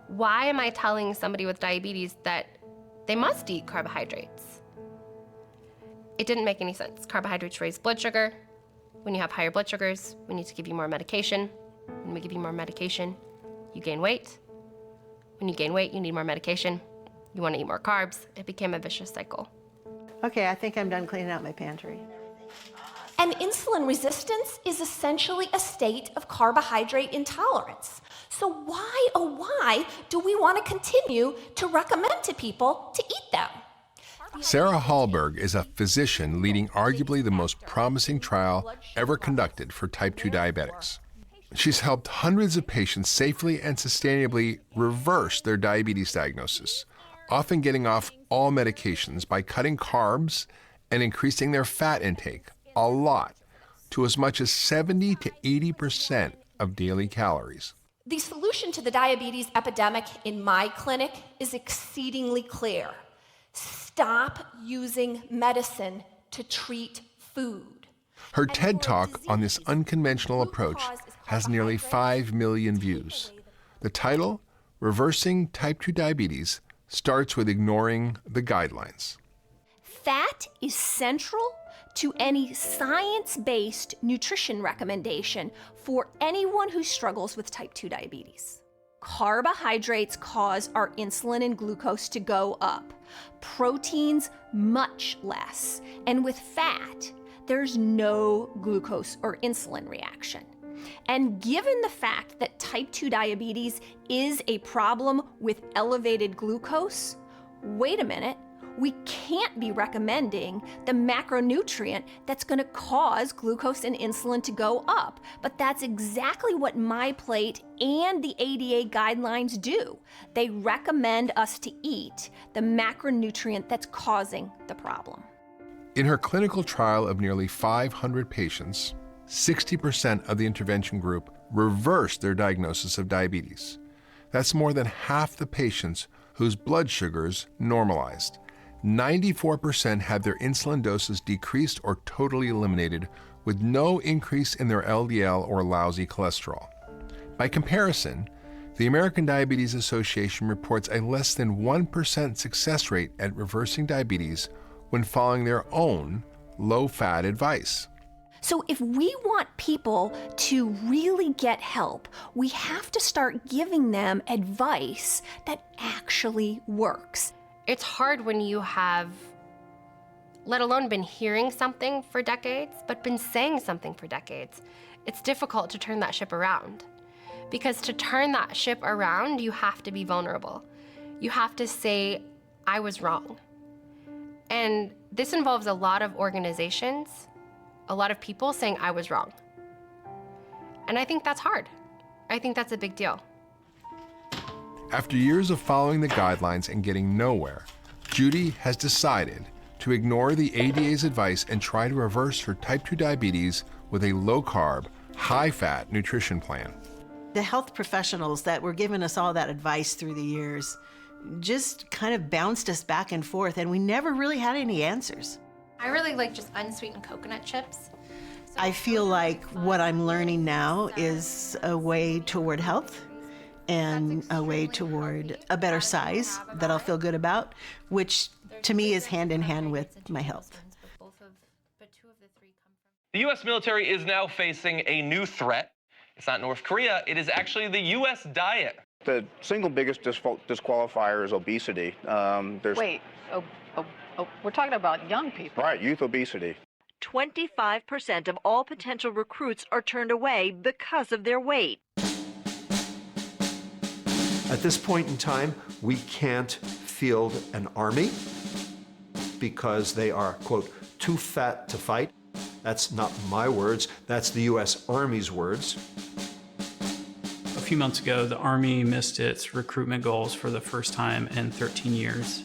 Why am I telling somebody with diabetes that they must eat carbohydrates? It didn't make any sense. Carbohydrates raise blood sugar. When you have higher blood sugars, we need to give you more medication. When we give you more medication, you gain weight. When you gain weight, you need more medication. You want to eat more carbs. It became a vicious cycle. Okay, I think I'm done cleaning out my pantry. And insulin resistance is essentially a state of carbohydrate intolerance. So why, oh why, do we want to continue to recommend to people to eat them? Sarah Hallberg is a physician leading arguably the most promising trial ever conducted for type 2 diabetics. She's helped hundreds of patients safely and sustainably reverse their diabetes diagnosis, often getting off all medications by cutting carbs and increasing their fat intake a lot, to as much as 70 to 80% of daily calories. The solution to the diabetes epidemic in my clinic is exceedingly clear. Stop using medicine to treat food. Her TED Talk on this unconventional approach has nearly 5 million views. The title, Reversing Type 2 Diabetes, starts with ignoring the guidelines. Fat is central to any science-based nutrition recommendation for anyone who struggles with type 2 diabetes. Carbohydrates cause our insulin and glucose to go up, proteins much less, and with fat, there's no glucose or insulin reaction. And given the fact that type 2 diabetes is a problem with elevated glucose, wait a minute, we can't be recommending the macronutrient that's going to cause glucose and insulin to go up. But that's exactly what MyPlate and the ADA guidelines do. They recommend us to eat the macronutrient that's causing the problem. In her clinical trial of nearly 500 patients, 60% of the intervention group reversed their diagnosis of diabetes. That's more than half the patients whose blood sugars normalized. 94% had their insulin doses decreased or totally eliminated, with no increase in their LDL or lousy cholesterol. By comparison, the American Diabetes Association reports a less than 1% success rate at reversing diabetes when following their own low-fat advice. So if we want people to really get help, we have to start giving them advice that actually works. It's hard when you have, let alone been hearing something for decades, but been saying something for decades. It's difficult to turn that ship around. Because to turn that ship around, you have to be vulnerable. You have to say, I was wrong. And this involves a lot of organizations, a lot of people saying I was wrong. And I think that's hard. I think that's a big deal. After years of following the guidelines and getting nowhere, Judy has decided to ignore the ADA's advice and try to reverse her type 2 diabetes with a low-carb, high-fat nutrition plan. The health professionals that were giving us all that advice through the years just kind of bounced us back and forth, and we never really had any answers. I really like just unsweetened coconut chips. I feel like what I'm learning now is a way toward health and a way toward a better size that I'll feel good about, which to me is hand in hand with my health. The U.S. military is now facing a new threat. It's not North Korea, it is actually the U.S. diet. The single biggest disqualifier is obesity. Wait, we're talking about young people. Right, youth obesity. 25% of all potential recruits are turned away because of their weight. At this point in time, we can't field an army because they are, quote, too fat to fight. That's not my words, that's the U.S. Army's words. A few months ago, the Army missed its recruitment goals for the first time in 13 years.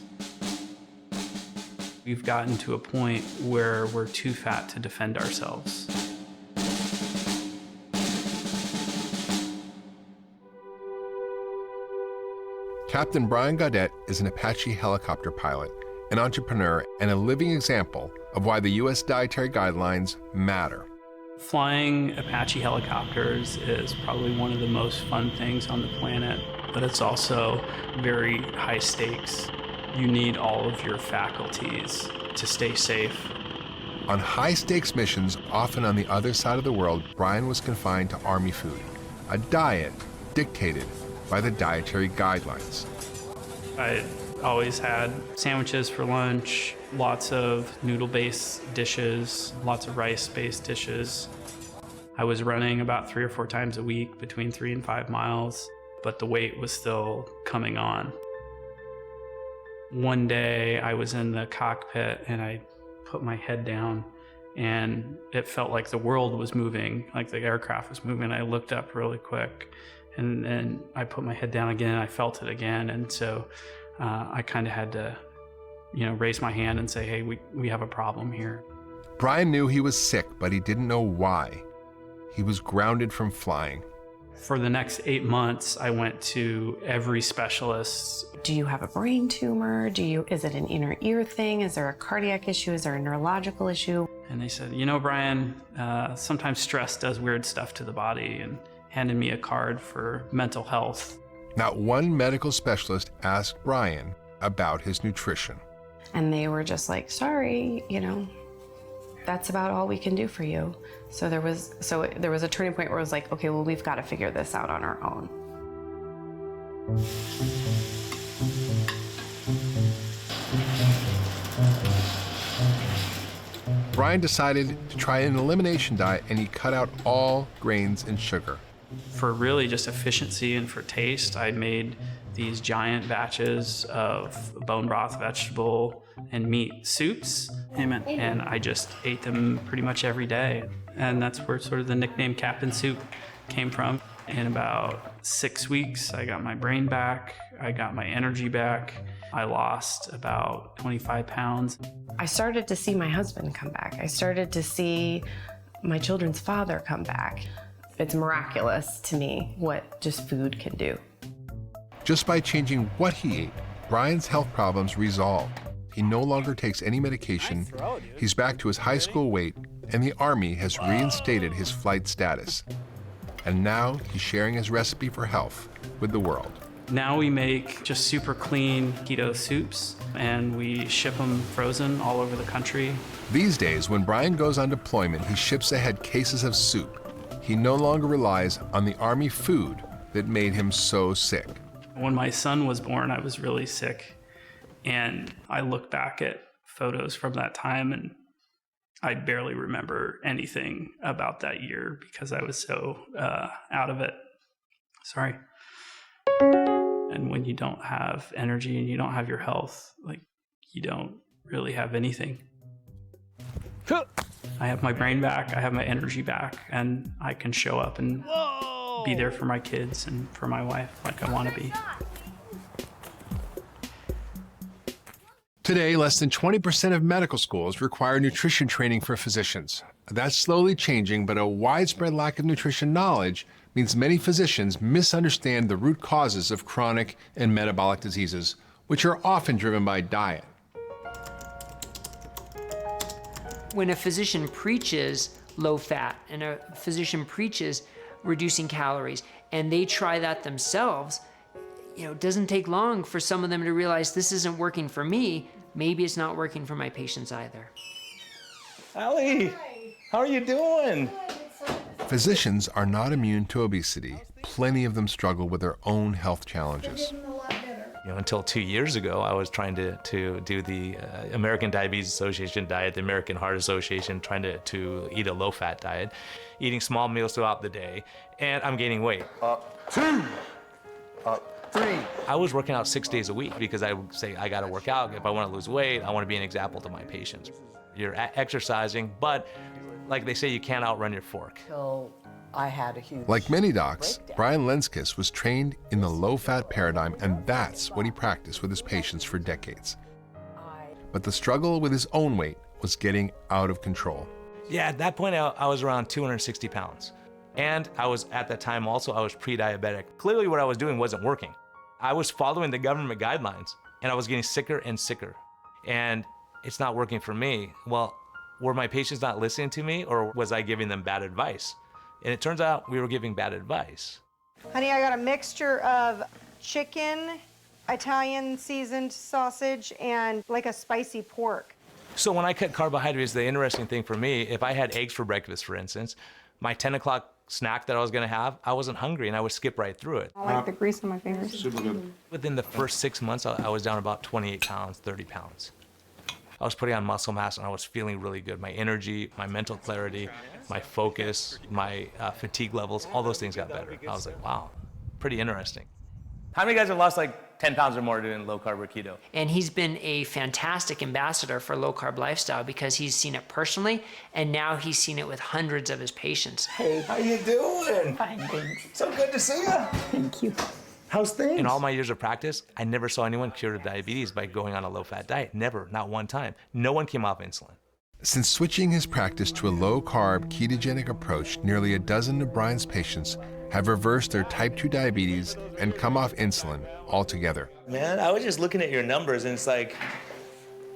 We've gotten to a point where we're too fat to defend ourselves. Captain Brian Gaudette is an Apache helicopter pilot, an entrepreneur, and a living example of why the U.S. dietary guidelines matter. Flying Apache helicopters is probably one of the most fun things on the planet, but it's also very high stakes. You need all of your faculties to stay safe. On high-stakes missions, often on the other side of the world, Brian was confined to Army food, a diet dictated by the dietary guidelines. I always had sandwiches for lunch, lots of noodle-based dishes, lots of rice-based dishes. I was running about 3 or 4 times a week, between 3 and 5 miles, but the weight was still coming on. One day I was in the cockpit and I put my head down and it felt like the world was moving, like the aircraft was moving. I looked up really quick and then I put my head down again and I felt it again. And so I kind of had to, raise my hand and say, hey, we have a problem here. Brian knew he was sick, but he didn't know why. He was grounded from flying. For the next 8 months, I went to every specialist. Do you have a brain tumor? Is it an inner ear thing? Is there a cardiac issue? Is there a neurological issue? And they said, Brian, sometimes stress does weird stuff to the body, and handed me a card for mental health. Not one medical specialist asked Brian about his nutrition. And they were just like, sorry, that's about all we can do for you. So there was a turning point where it was like, okay, well, we've got to figure this out on our own. Brian decided to try an elimination diet, and he cut out all grains and sugar. For really just efficiency and for taste, I made these giant batches of bone broth, vegetable, and meat soups. Amen. And I just ate them pretty much every day. And that's where sort of the nickname Captain Soup came from. In about 6 weeks, I got my brain back. I got my energy back. I lost about 25 pounds. I started to see my husband come back. I started to see my children's father come back. It's miraculous to me what just food can do. Just by changing what he ate, Brian's health problems resolved. He no longer takes any medication. He's back to his high school weight, and the Army has reinstated his flight status. And now he's sharing his recipe for health with the world. Now we make just super clean keto soups, and we ship them frozen all over the country. These days, when Brian goes on deployment, he ships ahead cases of soup. He no longer relies on the Army food that made him so sick. When my son was born, I was really sick, and I look back at photos from that time, and I barely remember anything about that year because I was so out of it. Sorry. And when you don't have energy and you don't have your health, like, you don't really have anything. I have my brain back, I have my energy back, and I can show up and be there for my kids and for my wife like I want to be. Today, less than 20% of medical schools require nutrition training for physicians. That's slowly changing, but a widespread lack of nutrition knowledge means many physicians misunderstand the root causes of chronic and metabolic diseases, which are often driven by diet. When a physician preaches low fat and a physician preaches reducing calories and they try that themselves, it doesn't take long for some of them to realize this isn't working for me. Maybe it's not working for my patients either. Allie, how are you doing? Physicians are not immune to obesity. Plenty of them struggle with their own health challenges. Until 2 years ago, I was trying to do the American Diabetes Association diet, the American Heart Association, trying to eat a low-fat diet, eating small meals throughout the day, and I'm gaining weight. Up 2, up 3. I was working out 6 days a week because I would say, I gotta work out. If I wanna lose weight, I wanna be an example to my patients. You're exercising, but like they say, you can't outrun your fork. So I had a huge... Like many docs, Brian Lenskis was trained in the low-fat paradigm, and that's what he practiced with his patients for decades. But the struggle with his own weight was getting out of control. Yeah, at that point, I was around 260 pounds. And I was, at that time also, I was pre-diabetic. Clearly what I was doing wasn't working. I was following the government guidelines, and I was getting sicker and sicker. And it's not working for me. Well, were my patients not listening to me, or was I giving them bad advice? And it turns out we were giving bad advice. Honey, I got a mixture of chicken, Italian seasoned sausage, and like a spicy pork. So when I cut carbohydrates, the interesting thing for me, if I had eggs for breakfast, for instance, my 10 o'clock snack that I was gonna have, I wasn't hungry and I would skip right through it. I like the grease on my fingers. Super good. Within the first 6 months, I was down about 28 pounds, 30 pounds. I was putting on muscle mass and I was feeling really good. My energy, my mental clarity, my focus, my fatigue levels, all those things got better. I was like, wow, pretty interesting. How many guys have lost like 10 pounds or more doing low carb or keto? And he's been a fantastic ambassador for low carb lifestyle because he's seen it personally, and now he's seen it with hundreds of his patients. Hey, how you doing? Fine, thanks. So good to see you. Thank you. How's things? In all my years of practice, I never saw anyone cured of diabetes by going on a low-fat diet. Never, not one time. No one came off insulin. Since switching his practice to a low-carb, ketogenic approach, nearly a dozen of Brian's patients have reversed their type 2 diabetes and come off insulin altogether. Man, I was just looking at your numbers and it's like,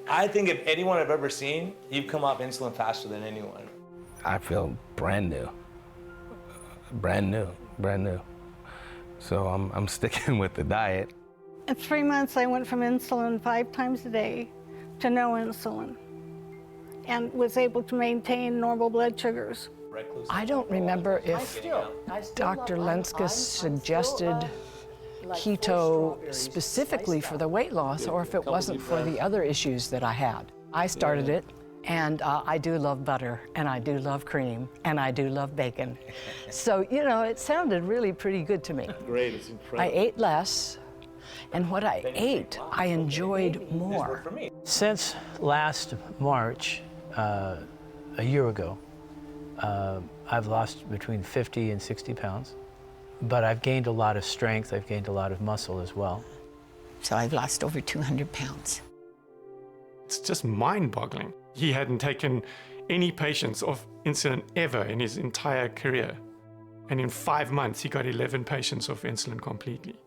I think if anyone I've ever seen, you've come off insulin faster than anyone. I feel brand new. Brand new, brand new. So I'm sticking with the diet. In 3 months, I went from insulin 5 times a day to no insulin and was able to maintain normal blood sugars. I don't remember if Dr. Lenskis suggested keto specifically for the weight loss or if it wasn't for the other issues that I had. I started it, and I do love butter, and I do love cream, and I do love bacon. So, it sounded really pretty good to me. Great, it's incredible. I ate less, and what I ate, I enjoyed more. Since last March, a year ago, I've lost between 50 and 60 pounds, but I've gained a lot of strength, I've gained a lot of muscle as well. So I've lost over 200 pounds. It's just mind-boggling. He hadn't taken any patients off insulin ever in his entire career. And in 5 months, he got 11 patients off insulin completely.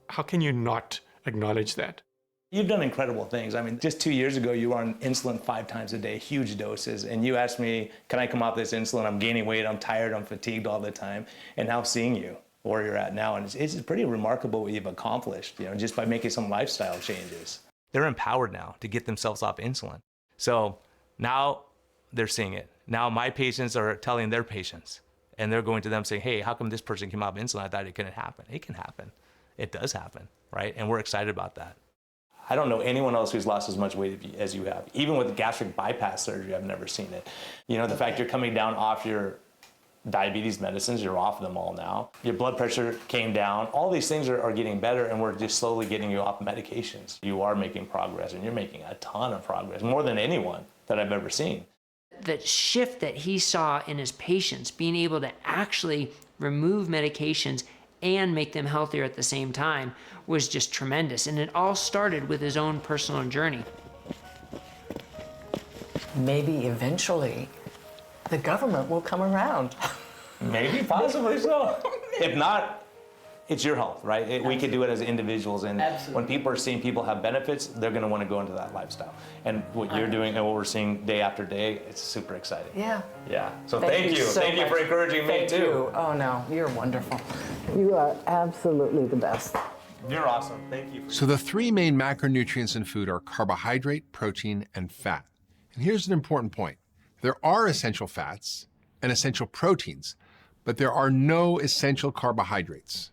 How can you not acknowledge that? You've done incredible things. I mean, just 2 years ago, you were on insulin 5 times a day, huge doses. And you asked me, can I come off this insulin? I'm gaining weight, I'm tired, I'm fatigued all the time. And now seeing you where you're at now, and it's pretty remarkable what you've accomplished, just by making some lifestyle changes. They're empowered now to get themselves off insulin. So now they're seeing it. Now my patients are telling their patients, and they're going to them saying, hey, how come this person came off insulin? I thought it couldn't happen. It can happen. It does happen, right? And we're excited about that. I don't know anyone else who's lost as much weight as you have. Even with gastric bypass surgery, I've never seen it. The fact you're coming down off your diabetes medicines, you're off them all now. Your blood pressure came down. All these things are getting better, and we're just slowly getting you off medications. You are making progress, and you're making a ton of progress, more than anyone that I've ever seen. The shift that he saw in his patients, being able to actually remove medications and make them healthier at the same time, was just tremendous. And it all started with his own personal journey. Maybe eventually the government will come around. Maybe, possibly so. If not, it's your health, right? We could do it as individuals, and when people are seeing people have benefits, they're going to want to go into that lifestyle. And what you're doing and what we're seeing day after day, it's super exciting. Yeah. Yeah. So thank you. So thank you for encouraging me too. You. Oh no, you're wonderful. You are absolutely the best. You're awesome. Thank you. So the 3 main macronutrients in food are carbohydrate, protein, and fat. And here's an important point. There are essential fats and essential proteins, but there are no essential carbohydrates.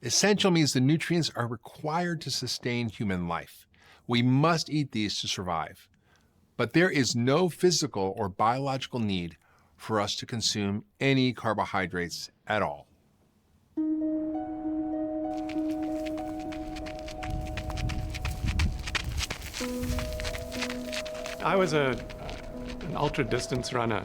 Essential means the nutrients are required to sustain human life. We must eat these to survive. But there is no physical or biological need for us to consume any carbohydrates at all. I was an ultra-distance runner.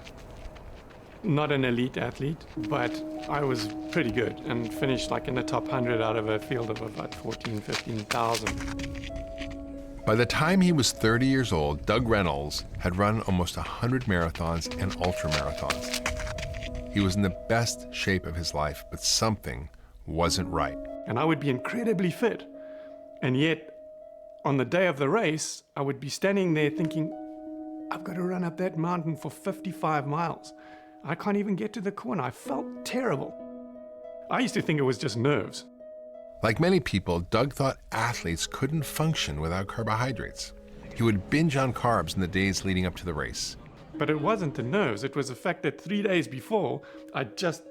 Not an elite athlete, but I was pretty good and finished like in the top 100 out of a field of about 15,000. By the time he was 30 years old, Doug Reynolds had run almost 100 marathons and ultramarathons. He was in the best shape of his life, but something wasn't right. And I would be incredibly fit. And yet, on the day of the race, I would be standing there thinking, I've got to run up that mountain for 55 miles. I can't even get to the corner. I felt terrible. I used to think it was just nerves. Like many people, Doug thought athletes couldn't function without carbohydrates. He would binge on carbs in the days leading up to the race. But it wasn't the nerves. It was the fact that 3 days before, I just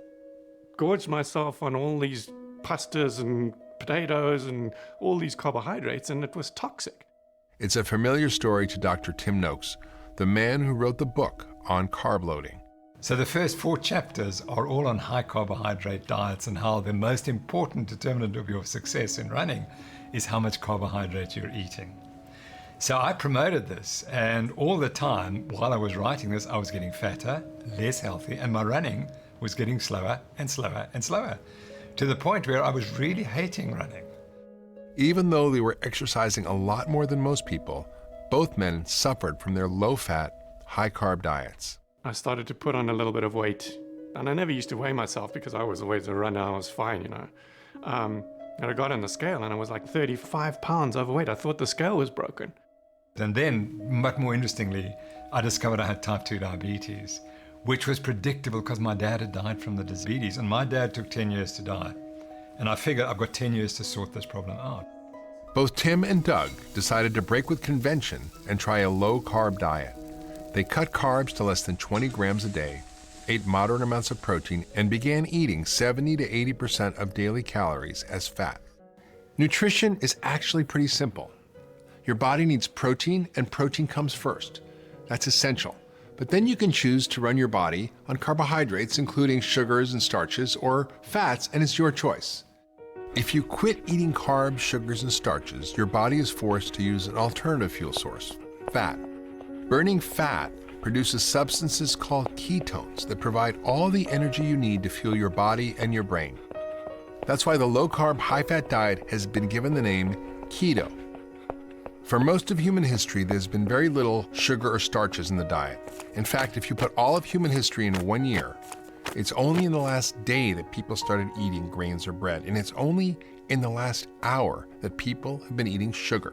gorged myself on all these pastas and potatoes and all these carbohydrates, and it was toxic. It's a familiar story to Dr. Tim Noakes, the man who wrote the book on carb loading. So the first 4 chapters are all on high carbohydrate diets and how the most important determinant of your success in running is how much carbohydrate you're eating. So I promoted this, and all the time while I was writing this, I was getting fatter, less healthy, and my running was getting slower and slower and slower, to the point where I was really hating running. Even though they were exercising a lot more than most people, both men suffered from their low-fat, high-carb diets. I started to put on a little bit of weight, and I never used to weigh myself because I was always a runner. I was fine, And I got on the scale, and I was like 35 pounds overweight. I thought the scale was broken. And then, much more interestingly, I discovered I had type 2 diabetes, which was predictable because my dad had died from the diabetes, and my dad took 10 years to die. And I figured I've got 10 years to sort this problem out. Both Tim and Doug decided to break with convention and try a low-carb diet. They cut carbs to less than 20 grams a day, ate moderate amounts of protein, and began eating 70 to 80% of daily calories as fat. Nutrition is actually pretty simple. Your body needs protein, and protein comes first. That's essential. But then you can choose to run your body on carbohydrates, including sugars and starches, or fats, and it's your choice. If you quit eating carbs, sugars, and starches, your body is forced to use an alternative fuel source, fat. Burning fat produces substances called ketones that provide all the energy you need to fuel your body and your brain. That's why the low-carb, high-fat diet has been given the name keto. For most of human history, there's been very little sugar or starches in the diet. In fact, if you put all of human history in 1 year, it's only in the last day that people started eating grains or bread, and it's only in the last hour that people have been eating sugar.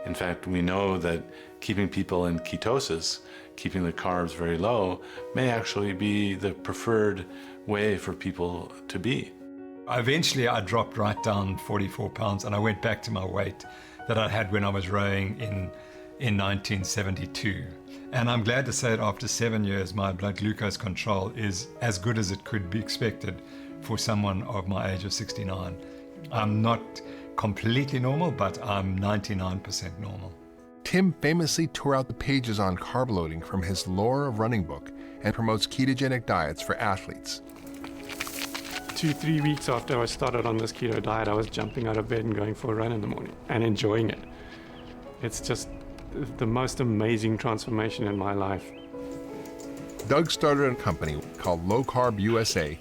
In fact, we know that keeping people in ketosis, keeping the carbs very low, may actually be the preferred way for people to be. Eventually, I dropped right down 44 pounds and I went back to my weight that I had when I was rowing in 1972. And I'm glad to say that after 7 years, my blood glucose control is as good as it could be expected for someone of my age of 69. I'm not completely normal, but I'm 99% normal. Tim famously tore out the pages on carb loading from his Lore of Running book and promotes ketogenic diets for athletes. 2-3 weeks after I started on this keto diet, I was jumping out of bed and going for a run in the morning and enjoying it. It's just the most amazing transformation in my life. Doug started a company called Low Carb USA,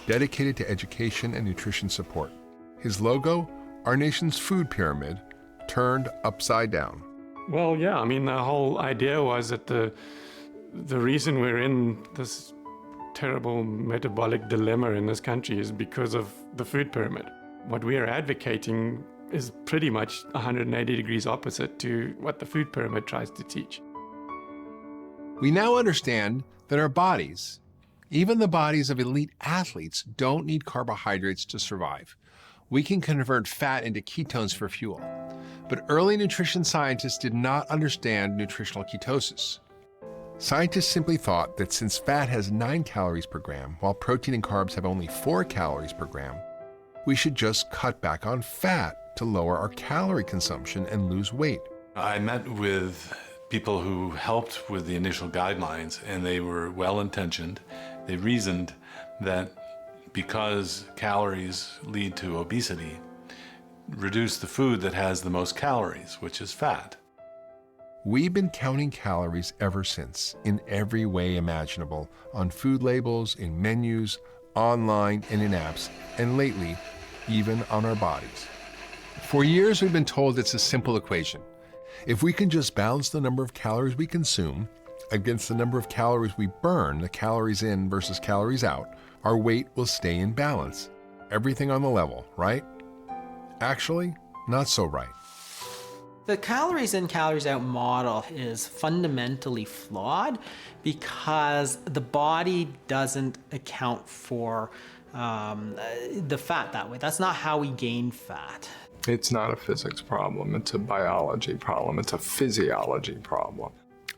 dedicated to education and nutrition support. His logo, our nation's food pyramid, turned upside down. Well, yeah, I mean, the whole idea was that the reason we're in this terrible metabolic dilemma in this country is because of the food pyramid. What we are advocating is pretty much 180 degrees opposite to what the food pyramid tries to teach. We now understand that our bodies, even the bodies of elite athletes, don't need carbohydrates to survive. We can convert fat into ketones for fuel. But early nutrition scientists did not understand nutritional ketosis. Scientists simply thought that since fat has 9 calories per gram, while protein and carbs have only 4 calories per gram, we should just cut back on fat to lower our calorie consumption and lose weight. I met with people who helped with the initial guidelines, and they were well-intentioned. They reasoned that because calories lead to obesity, reduce the food that has the most calories, which is fat. We've been counting calories ever since, in every way imaginable, on food labels, in menus, online, and in apps, and lately, even on our bodies. For years, we've been told it's a simple equation. If we can just balance the number of calories we consume against the number of calories we burn, the calories in versus calories out, our weight will stay in balance. Everything on the level, right? Actually, not so right. The calories in, calories out model is fundamentally flawed because the body doesn't account for the fat that way. That's not how we gain fat. It's not a physics problem, it's a biology problem, it's a physiology problem.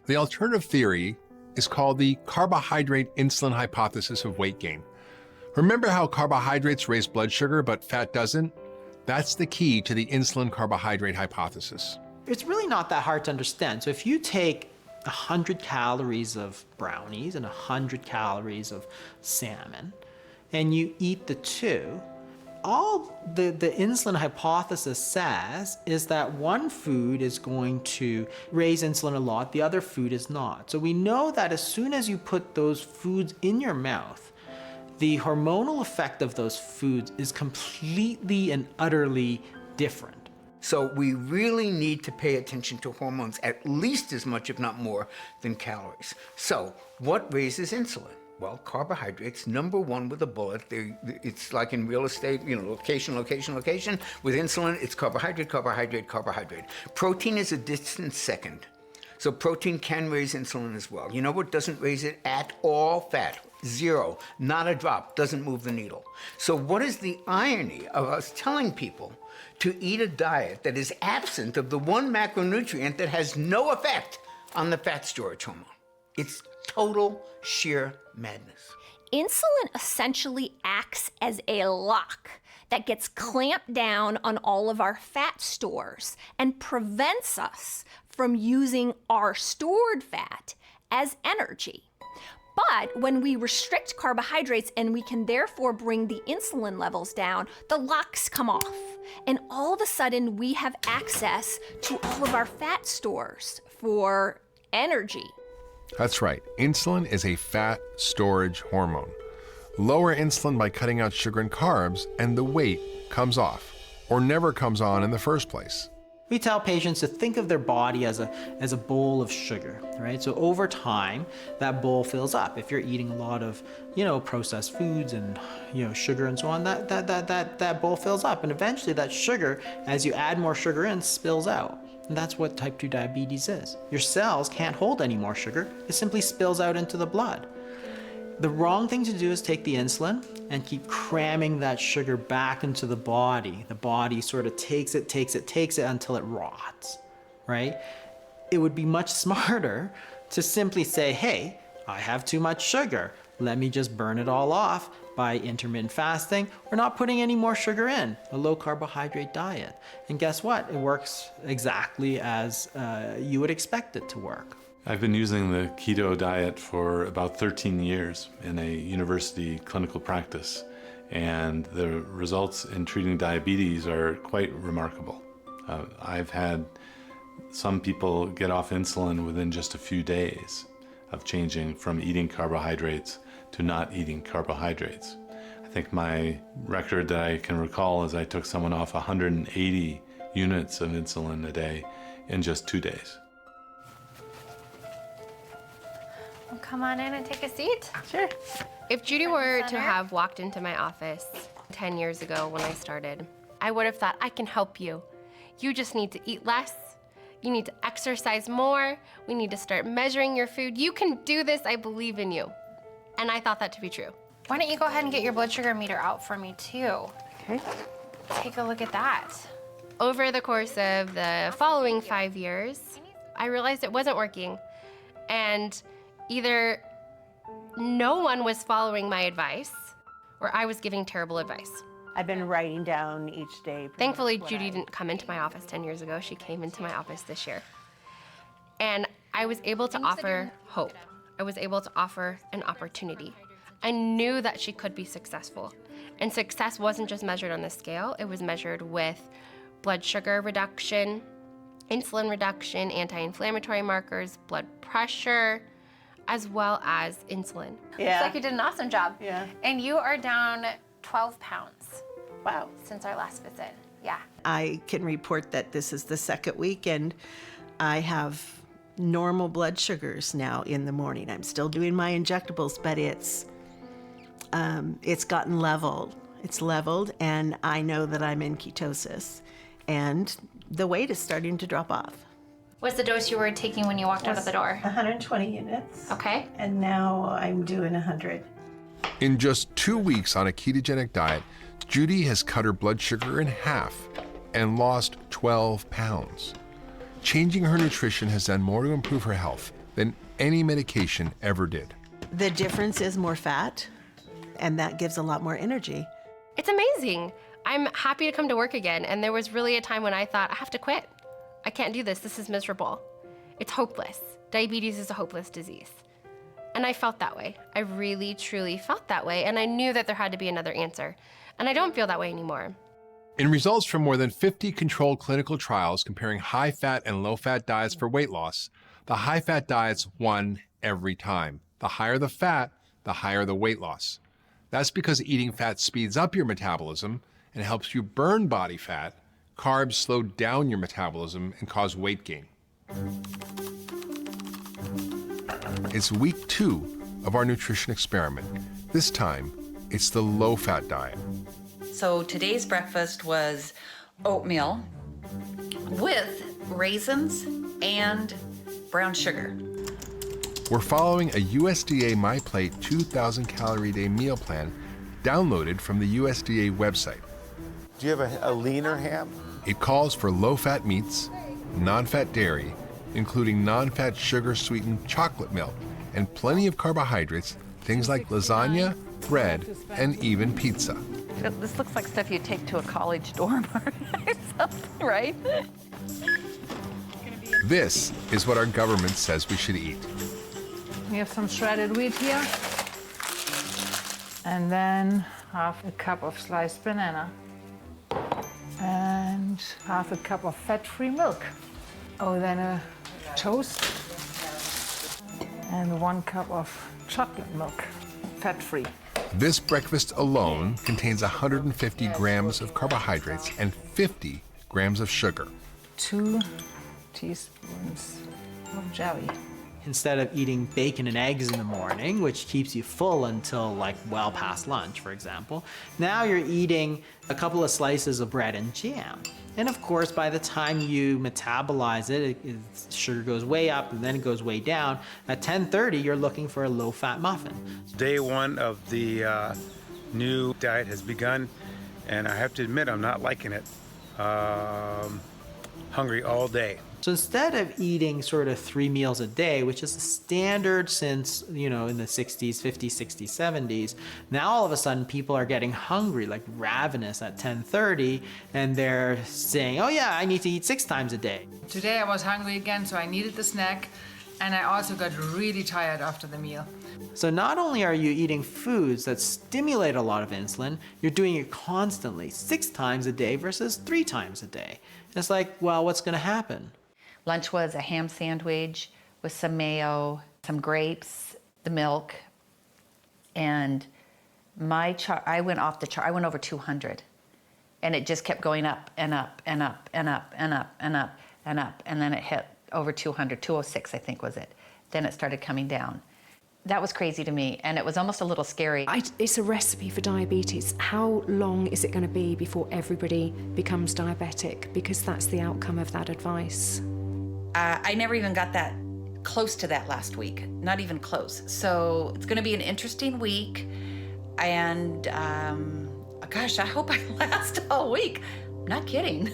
The alternative theory is called the carbohydrate insulin hypothesis of weight gain. Remember how carbohydrates raise blood sugar but fat doesn't? That's the key to the insulin carbohydrate hypothesis. It's really not that hard to understand. So if you take 100 calories of brownies and 100 calories of salmon, and you eat the two, all the insulin hypothesis says is that one food is going to raise insulin a lot, the other food is not. So we know that as soon as you put those foods in your mouth, the hormonal effect of those foods is completely and utterly different. So we really need to pay attention to hormones at least as much, if not more, than calories. So what raises insulin? Well, carbohydrates, number one with a bullet. It's like in real estate, location, location, location. With insulin, it's carbohydrate, carbohydrate, carbohydrate. Protein is a distant second. So protein can raise insulin as well. You know what doesn't raise it at all? Fat. Zero. Not a drop. Doesn't move the needle. So what is the irony of us telling people to eat a diet that is absent of the one macronutrient that has no effect on the fat storage hormone? It's total sheer madness. Insulin essentially acts as a lock that gets clamped down on all of our fat stores and prevents us from using our stored fat as energy. But when we restrict carbohydrates and we can therefore bring the insulin levels down, the locks come off. And all of a sudden we have access to all of our fat stores for energy. That's right. Insulin is a fat storage hormone. Lower insulin by cutting out sugar and carbs, and the weight comes off, or never comes on in the first place. We tell patients to think of their body as a bowl of sugar, right? So over time, that bowl fills up. If you're eating a lot of, processed foods and, sugar and so on, that bowl fills up. And eventually that sugar, as you add more sugar in, spills out. And that's what type 2 diabetes is. Your cells can't hold any more sugar. It simply spills out into the blood. The wrong thing to do is take the insulin and keep cramming that sugar back into the body. The body sort of takes it until it rots, right? It would be much smarter to simply say, hey, I have too much sugar. Let me just burn it all off by intermittent fasting or not putting any more sugar in, a low carbohydrate diet. And guess what? It works exactly as you would expect it to work. I've been using the keto diet for about 13 years in a university clinical practice, and the results in treating diabetes are quite remarkable. I've had some people get off insulin within just a few days of changing from eating carbohydrates to not eating carbohydrates. I think my record that I can recall is I took someone off 180 units of insulin a day in just 2 days. Well, come on in and take a seat. Sure. If Judy were to have walked into my office 10 years ago when I started, I would have thought, I can help you. You just need to eat less. You need to exercise more. We need to start measuring your food. You can do this. I believe in you. And I thought that to be true. Why don't you go ahead and get your blood sugar meter out for me too? Okay. Take a look at that. Over the course of the following 5 years, I realized it wasn't working. And either no one was following my advice or I was giving terrible advice. I've been writing down each day. Thankfully, Judy didn't come into my office 10 years ago. She came into my office this year. And I was able to offer hope. I was able to offer an opportunity. I knew that she could be successful. And success wasn't just measured on the scale, it was measured with blood sugar reduction, insulin reduction, anti-inflammatory markers, blood pressure, as well as insulin. Yeah. Looks like you did an awesome job. Yeah. And you are down 12 pounds. Wow. Since our last visit. Yeah. I can report that this is the second week and I have normal blood sugars now in the morning. I'm still doing my injectables, but it's gotten leveled. It's leveled and I know that I'm in ketosis and the weight is starting to drop off. What's the dose you were taking when you walked out of the door? 120 units. Okay. And now I'm doing 100. In just 2 weeks on a ketogenic diet, Judy has cut her blood sugar in half and lost 12 pounds. Changing her nutrition has done more to improve her health than any medication ever did. The difference is more fat, and that gives a lot more energy. It's amazing. I'm happy to come to work again, and there was really a time when I thought, I have to quit. I can't do this. This is miserable. It's hopeless. Diabetes is a hopeless disease. And I felt that way. I really, truly felt that way, and I knew that there had to be another answer. And I don't feel that way anymore. In results from more than 50 controlled clinical trials comparing high-fat and low-fat diets for weight loss, the high-fat diets won every time. The higher the fat, the higher the weight loss. That's because eating fat speeds up your metabolism and helps you burn body fat. Carbs slow down your metabolism and cause weight gain. It's week 2 of our nutrition experiment. This time, it's the low-fat diet. So today's breakfast was oatmeal with raisins and brown sugar. We're following a USDA MyPlate 2,000 calorie a day meal plan downloaded from the USDA website. Do you have a leaner ham? It calls for low-fat meats, non-fat dairy, including non-fat sugar-sweetened chocolate milk, and plenty of carbohydrates, things like lasagna, bread, and even pizza. This looks like stuff you take to a college dorm or something, right? This is what our government says we should eat. We have some shredded wheat here. And then half a cup of sliced banana. And half a cup of fat-free milk. Oh, then a toast. And 1 cup of chocolate milk, fat-free. This breakfast alone contains 150 grams of carbohydrates and 50 grams of sugar. 2 teaspoons of jelly. Instead of eating bacon and eggs in the morning, which keeps you full until like well past lunch, for example, now you're eating a couple of slices of bread and jam. And of course, by the time you metabolize it, sugar goes way up and then it goes way down. At 10:30, you're looking for a low-fat muffin. Day one of the new diet has begun, and I have to admit I'm not liking it. Hungry all day. So instead of eating sort of 3 meals a day, which is the standard since, in the 60s, 50s, 60s, 70s, now all of a sudden people are getting hungry, like ravenous at 10:30, and they're saying, oh yeah, I need to eat 6 times a day. Today I was hungry again, so I needed the snack, and I also got really tired after the meal. So not only are you eating foods that stimulate a lot of insulin, you're doing it constantly, 6 times a day versus 3 times a day. It's like, well, what's gonna happen? Lunch was a ham sandwich with some mayo, some grapes, the milk, and I went off the chart. I went over 200, and it just kept going up and up and up and up and up and up and up, and then it hit over 200, 206 I think was it. Then it started coming down. That was crazy to me, and it was almost a little scary. It's a recipe for diabetes. How long is it going to be before everybody becomes diabetic? Because that's the outcome of that advice. I never even got that close to that last week, not even close. So it's gonna be an interesting week, and gosh, I hope I last all week. Not kidding.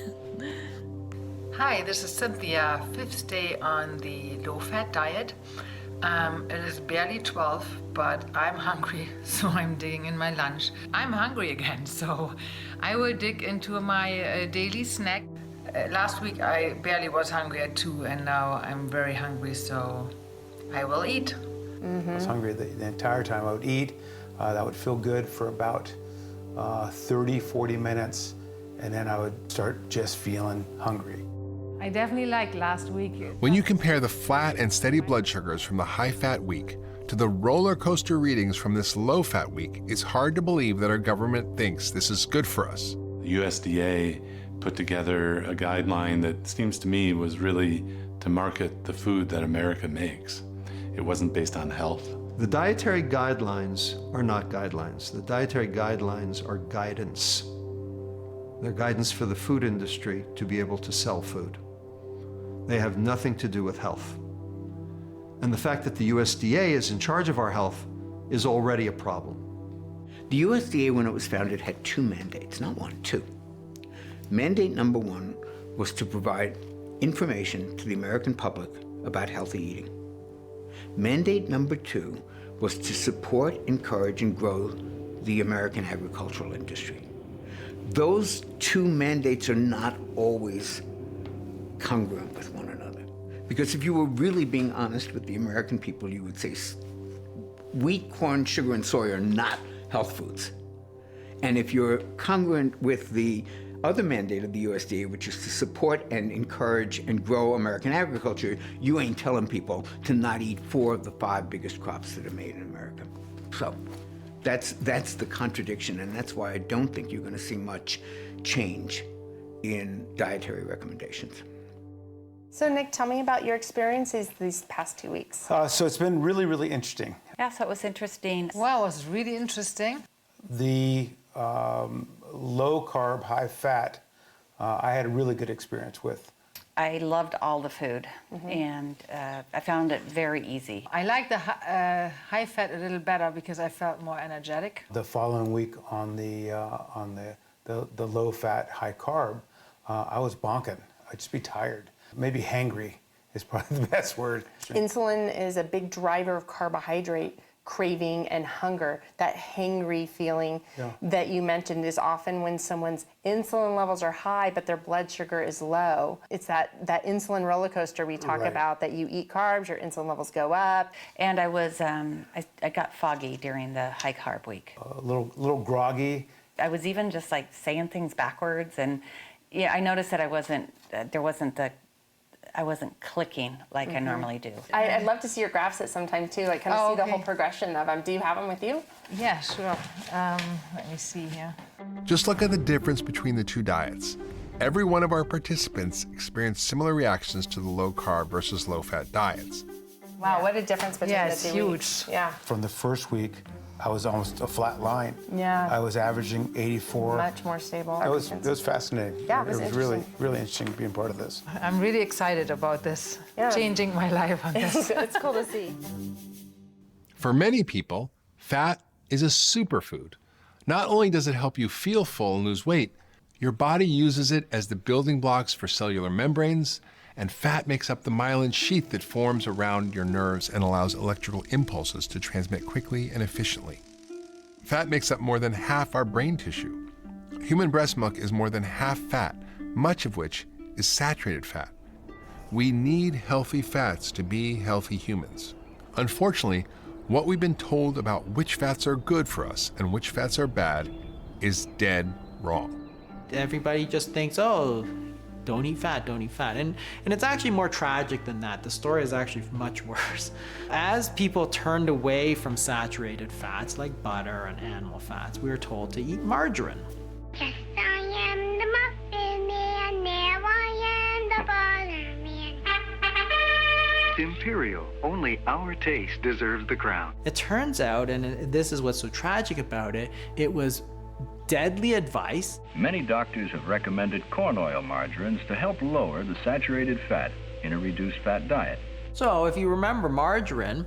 Hi, this is Cynthia, 5th day on the low-fat diet. It is barely 12, but I'm hungry, so I'm digging in my lunch. I'm hungry again, so I will dig into my daily snack. Last week I barely was hungry at 2, and now I'm very hungry, so I will eat. I was hungry the entire time. I would eat. That would feel good for about 30, 40 minutes, and then I would start just feeling hungry. I definitely like last week. When you compare the flat and steady blood sugars from the high-fat week to the roller coaster readings from this low-fat week, it's hard to believe that our government thinks this is good for us. The USDA put together a guideline that seems to me was really to market the food that America makes. It wasn't based on health. The dietary guidelines are not guidelines. The dietary guidelines are guidance. They're guidance for the food industry to be able to sell food. They have nothing to do with health. And the fact that the USDA is in charge of our health is already a problem. The USDA, when it was founded, had 2 mandates, not 1, 2. Mandate number 1 was to provide information to the American public about healthy eating. Mandate number 2 was to support, encourage, and grow the American agricultural industry. Those 2 mandates are not always congruent with one another. Because if you were really being honest with the American people, you would say wheat, corn, sugar, and soy are not health foods. And if you're congruent with the other mandate of the USDA, which is to support and encourage and grow American agriculture, you ain't telling people to not eat 4 of the 5 biggest crops that are made in America. So that's the contradiction, and that's why I don't think you're going to see much change in dietary recommendations. So Nick, tell me about your experiences these past 2 weeks. So it's been really, really interesting. Yeah, so it was interesting. Wow, it was really interesting. The low-carb, high-fat, I had a really good experience with. I loved all the food, and I found it very easy. I like the high fat a little better because I felt more energetic. The following week on the low-fat, high-carb, I was bonking. I'd just be tired. Maybe hangry is probably the best word. Insulin is a big driver of carbohydrate craving and hunger. That hangry feeling that you mentioned is often when someone's insulin levels are high but their blood sugar is low. It's that insulin roller coaster we talk about, that you eat carbs, your insulin levels go up. And I was, I got foggy during the high carb week. A little groggy. I was even just like saying things backwards, and yeah, I noticed that I wasn't clicking like I normally do. I'd love to see your graphs at some time too, like kind of see the whole progression of them. Do you have them with you? Yeah, sure. Let me see here. Just look at the difference between the 2 diets. every one of our participants experienced similar reactions to the low-carb versus low-fat diets. Wow, what a difference between Yeah, the it's 2 huge. weeks. Yeah, From the first week, I was almost a flat line. Yeah. I was averaging 84. much more stable. It was fascinating. Yeah, it was really, interesting. really interesting being part of this. I'm really excited about this, Yeah. changing my life on this. It's cool to see. For many people, fat is a superfood. Not only does it help you feel full and lose weight, your body uses it as the building blocks for cellular membranes, and fat makes up the myelin sheath that forms around your nerves and allows electrical impulses to transmit quickly and efficiently. Fat makes up more than half our brain tissue. Human breast milk is more than half fat, much of which is saturated fat. We need healthy fats to be healthy humans. Unfortunately, what we've been told about which fats are good for us and which fats are bad is dead wrong. Everybody just thinks, oh, don't eat fat, don't eat fat. And it's actually more tragic than that. The story is actually much worse. As people turned away from saturated fats like butter and animal fats, we were told to eat margarine. Yes, I am the muffin man, now I am the butter man. Imperial, only our taste deserves the crown. It turns out, and this is what's so tragic about it, it was deadly advice. Many doctors have recommended corn oil margarines to help lower the saturated fat in a reduced fat diet. So if you remember, margarine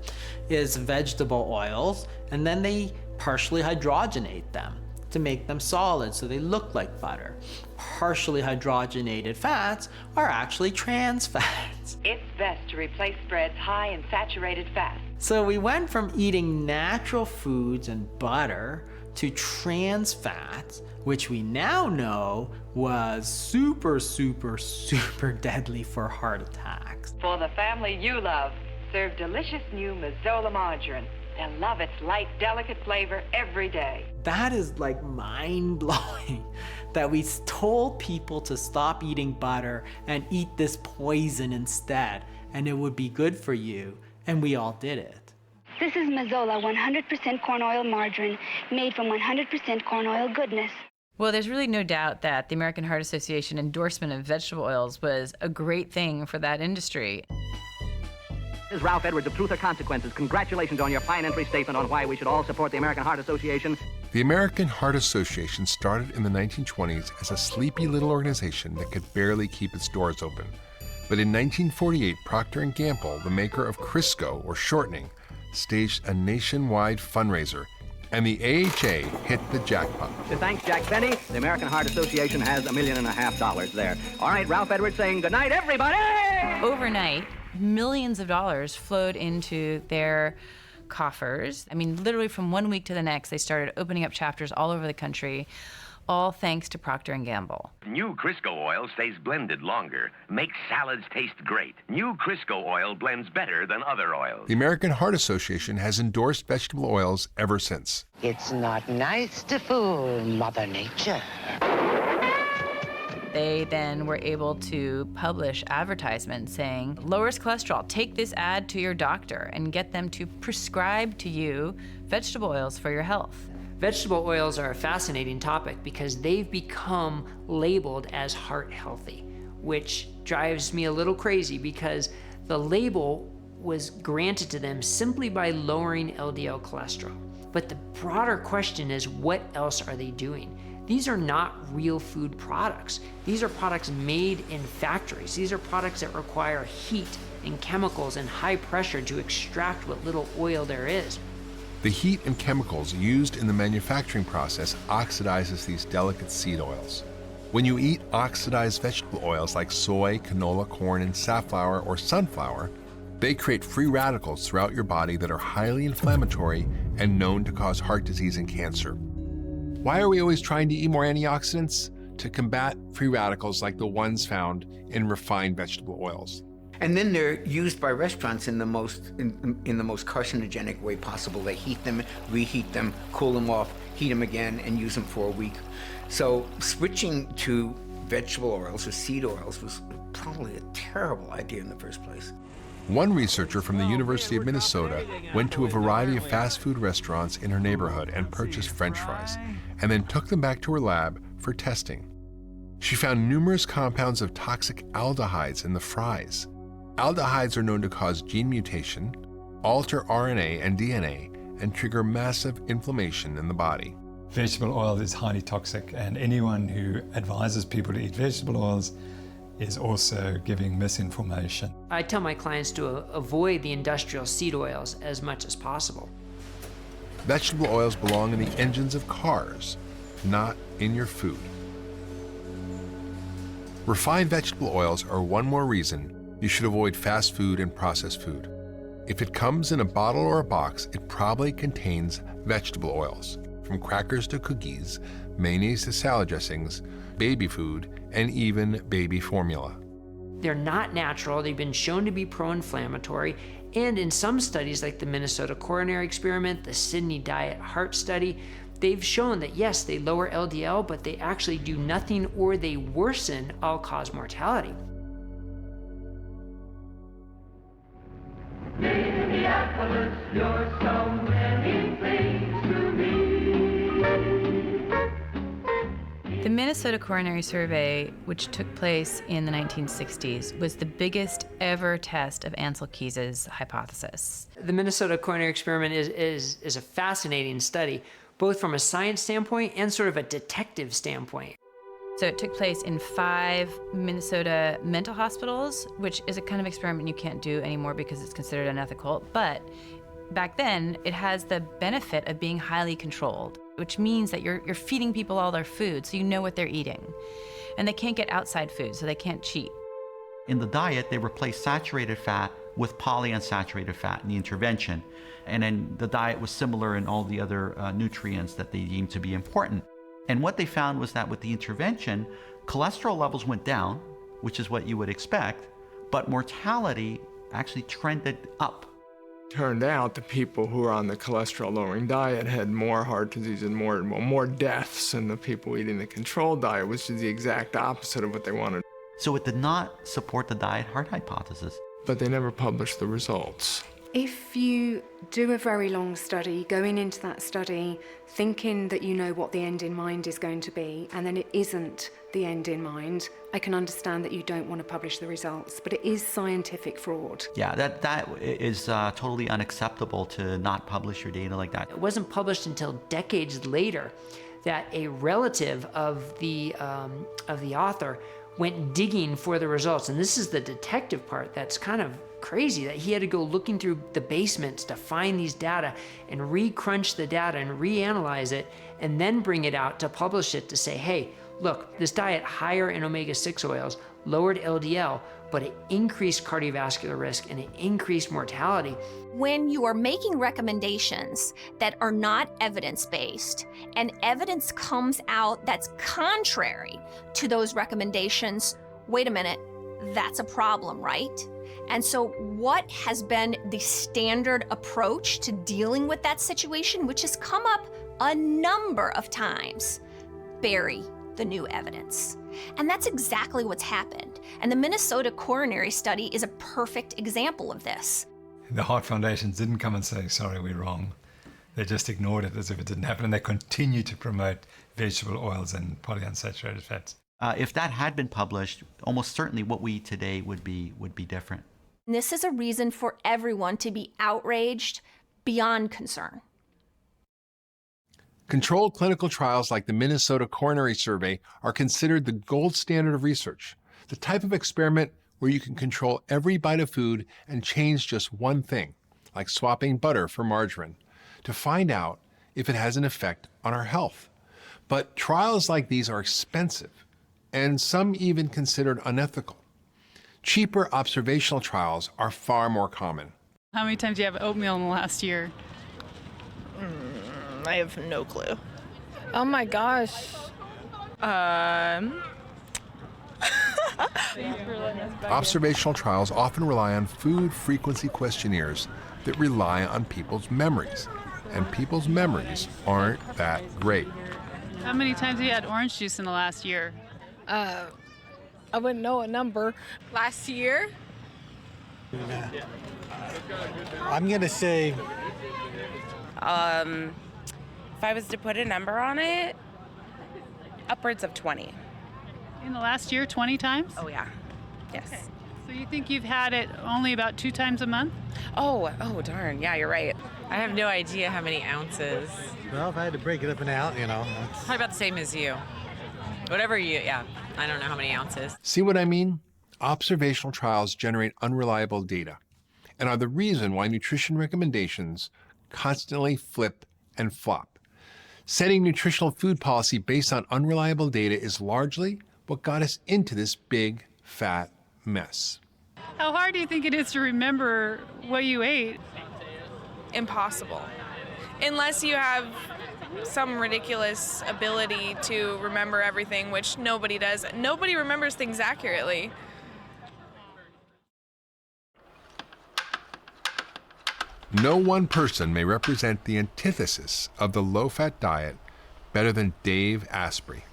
is vegetable oils, and then they partially hydrogenate them to make them solid so they look like butter. Partially hydrogenated fats are actually trans fats. It's best to replace spreads high in saturated fat. So we went from eating natural foods and butter to trans fats, which we now know was super, super, super deadly for heart attacks. For the family you love, serve delicious new Mazola margarine. They'll love its light, delicate flavor every day. That is like mind-blowing that we told people to stop eating butter and eat this poison instead, and it would be good for you, and we all did it. This is Mazola 100% corn oil margarine, made from 100% corn oil goodness. Well, there's really no doubt that the American Heart Association endorsement of vegetable oils was a great thing for that industry. This is Ralph Edwards of Truth or Consequences. Congratulations on your fine entry statement on why we should all support the American Heart Association. The American Heart Association started in the 1920s as a sleepy little organization that could barely keep its doors open. But in 1948, Procter & Gamble, the maker of Crisco, or shortening, staged a nationwide fundraiser, and the AHA hit the jackpot. Thanks, Jack Benny. The American Heart Association has $1.5 million there. All right, Ralph Edwards saying good night, everybody! Overnight, millions of dollars flowed into their coffers. I mean, literally from one week to the next, they started opening up chapters all over the country, all thanks to Procter & Gamble. New Crisco oil stays blended longer, makes salads taste great. New Crisco oil blends better than other oils. The American Heart Association has endorsed vegetable oils ever since. It's not nice to fool Mother Nature. They then were able to publish advertisements saying, lowers cholesterol, take this ad to your doctor and get them to prescribe to you vegetable oils for your health. Vegetable oils are a fascinating topic because they've become labeled as heart healthy, which drives me a little crazy because the label was granted to them simply by lowering LDL cholesterol. But the broader question is, what else are they doing? These are not real food products. These are products made in factories. These are products that require heat and chemicals and high pressure to extract what little oil there is. The heat and chemicals used in the manufacturing process oxidizes these delicate seed oils. When you eat oxidized vegetable oils like soy, canola, corn, and safflower or sunflower, they create free radicals throughout your body that are highly inflammatory and known to cause heart disease and cancer. Why are we always trying to eat more antioxidants? To combat free radicals like the ones found in refined vegetable oils. And then they're used by restaurants in the most carcinogenic way possible. They heat them, reheat them, cool them off, heat them again, and use them for a week. So switching to vegetable oils or seed oils was probably a terrible idea in the first place. One researcher from the University of Minnesota went to a variety of fast food restaurants in her neighborhood and purchased French fries, and then took them back to her lab for testing. She found numerous compounds of toxic aldehydes in the fries. Aldehydes are known to cause gene mutation, alter RNA and DNA, and trigger massive inflammation in the body. Vegetable oil is highly toxic, and anyone who advises people to eat vegetable oils is also giving misinformation. I tell my clients to avoid the industrial seed oils as much as possible. Vegetable oils belong in the engines of cars, not in your food. Refined vegetable oils are one more reason you should avoid fast food and processed food. If it comes in a bottle or a box, it probably contains vegetable oils, from crackers to cookies, mayonnaise to salad dressings, baby food, and even baby formula. They're not natural, they've been shown to be pro-inflammatory, and in some studies like the Minnesota coronary experiment, the Sydney diet heart study, they've shown that yes, they lower LDL, but they actually do nothing or they worsen all-cause mortality. Minneapolis, you're so many things to me. The Minnesota Coronary Survey, which took place in the 1960s, was the biggest ever test of Ansel Keys' hypothesis. The Minnesota coronary experiment is a fascinating study, both from a science standpoint and sort of a detective standpoint. So it took place in 5 Minnesota mental hospitals, which is a kind of experiment you can't do anymore because it's considered unethical. But back then, it has the benefit of being highly controlled, which means that you're feeding people all their food, so you know what they're eating. And they can't get outside food, so they can't cheat. In the diet, they replaced saturated fat with polyunsaturated fat in the intervention. And then the diet was similar in all the other nutrients that they deemed to be important. And what they found was that with the intervention, cholesterol levels went down, which is what you would expect, but mortality actually trended up. Turned out the people who were on the cholesterol-lowering diet had more heart disease and more deaths than the people eating the controlled diet, which is the exact opposite of what they wanted. So it did not support the diet heart hypothesis. But they never published the results. If you do a very long study, going into that study thinking that you know what the end in mind is going to be, and then it isn't the end in mind, I can understand that you don't want to publish the results, but it is scientific fraud. Yeah, that is totally unacceptable to not publish your data like that. It wasn't published until decades later that a relative of the author went digging for the results. And this is the detective part that's kind of crazy, that he had to go looking through the basements to find these data and re-crunch the data and reanalyze it and then bring it out to publish it to say, hey, look, this diet higher in omega-6 oils lowered LDL, but it increased cardiovascular risk and it increased mortality. When you are making recommendations that are not evidence-based and evidence comes out that's contrary to those recommendations, wait a minute, that's a problem, right? And so what has been the standard approach to dealing with that situation, which has come up a number of times? Bury the new evidence. And that's exactly what's happened. And the Minnesota coronary study is a perfect example of this. The Heart Foundations didn't come and say, sorry, we're wrong. They just ignored it as if it didn't happen, and they continue to promote vegetable oils and polyunsaturated fats. If that had been published, almost certainly what we eat today would be different. And this is a reason for everyone to be outraged beyond concern. Controlled clinical trials like the Minnesota Coronary Survey are considered the gold standard of research, the type of experiment where you can control every bite of food and change just one thing, like swapping butter for margarine, to find out if it has an effect on our health. But trials like these are expensive, and some even considered unethical. Cheaper observational trials are far more common. How many times do you have oatmeal in the last year? I have no clue. Oh my gosh. Observational trials often rely on food frequency questionnaires that rely on people's memories, and people's memories aren't that great. How many times have you had orange juice in the last year? I wouldn't know a number. Last year? I'm gonna say, if I was to put a number on it, upwards of 20. In the last year, 20 times? Oh, yeah. Yes. Okay. So you think you've had it only about 2 times a month? Oh, darn. Yeah, you're right. I have no idea how many ounces. Well, if I had to break it up and out, Probably about the same as you. Whatever yeah. I don't know how many ounces. See what I mean? Observational trials generate unreliable data and are the reason why nutrition recommendations constantly flip and flop. Setting nutritional food policy based on unreliable data is largely what got us into this big, fat mess. How hard do you think it is to remember what you ate? Impossible. Unless you have some ridiculous ability to remember everything, which nobody does. Nobody remembers things accurately. No one person may represent the antithesis of the low-fat diet better than Dave Asprey.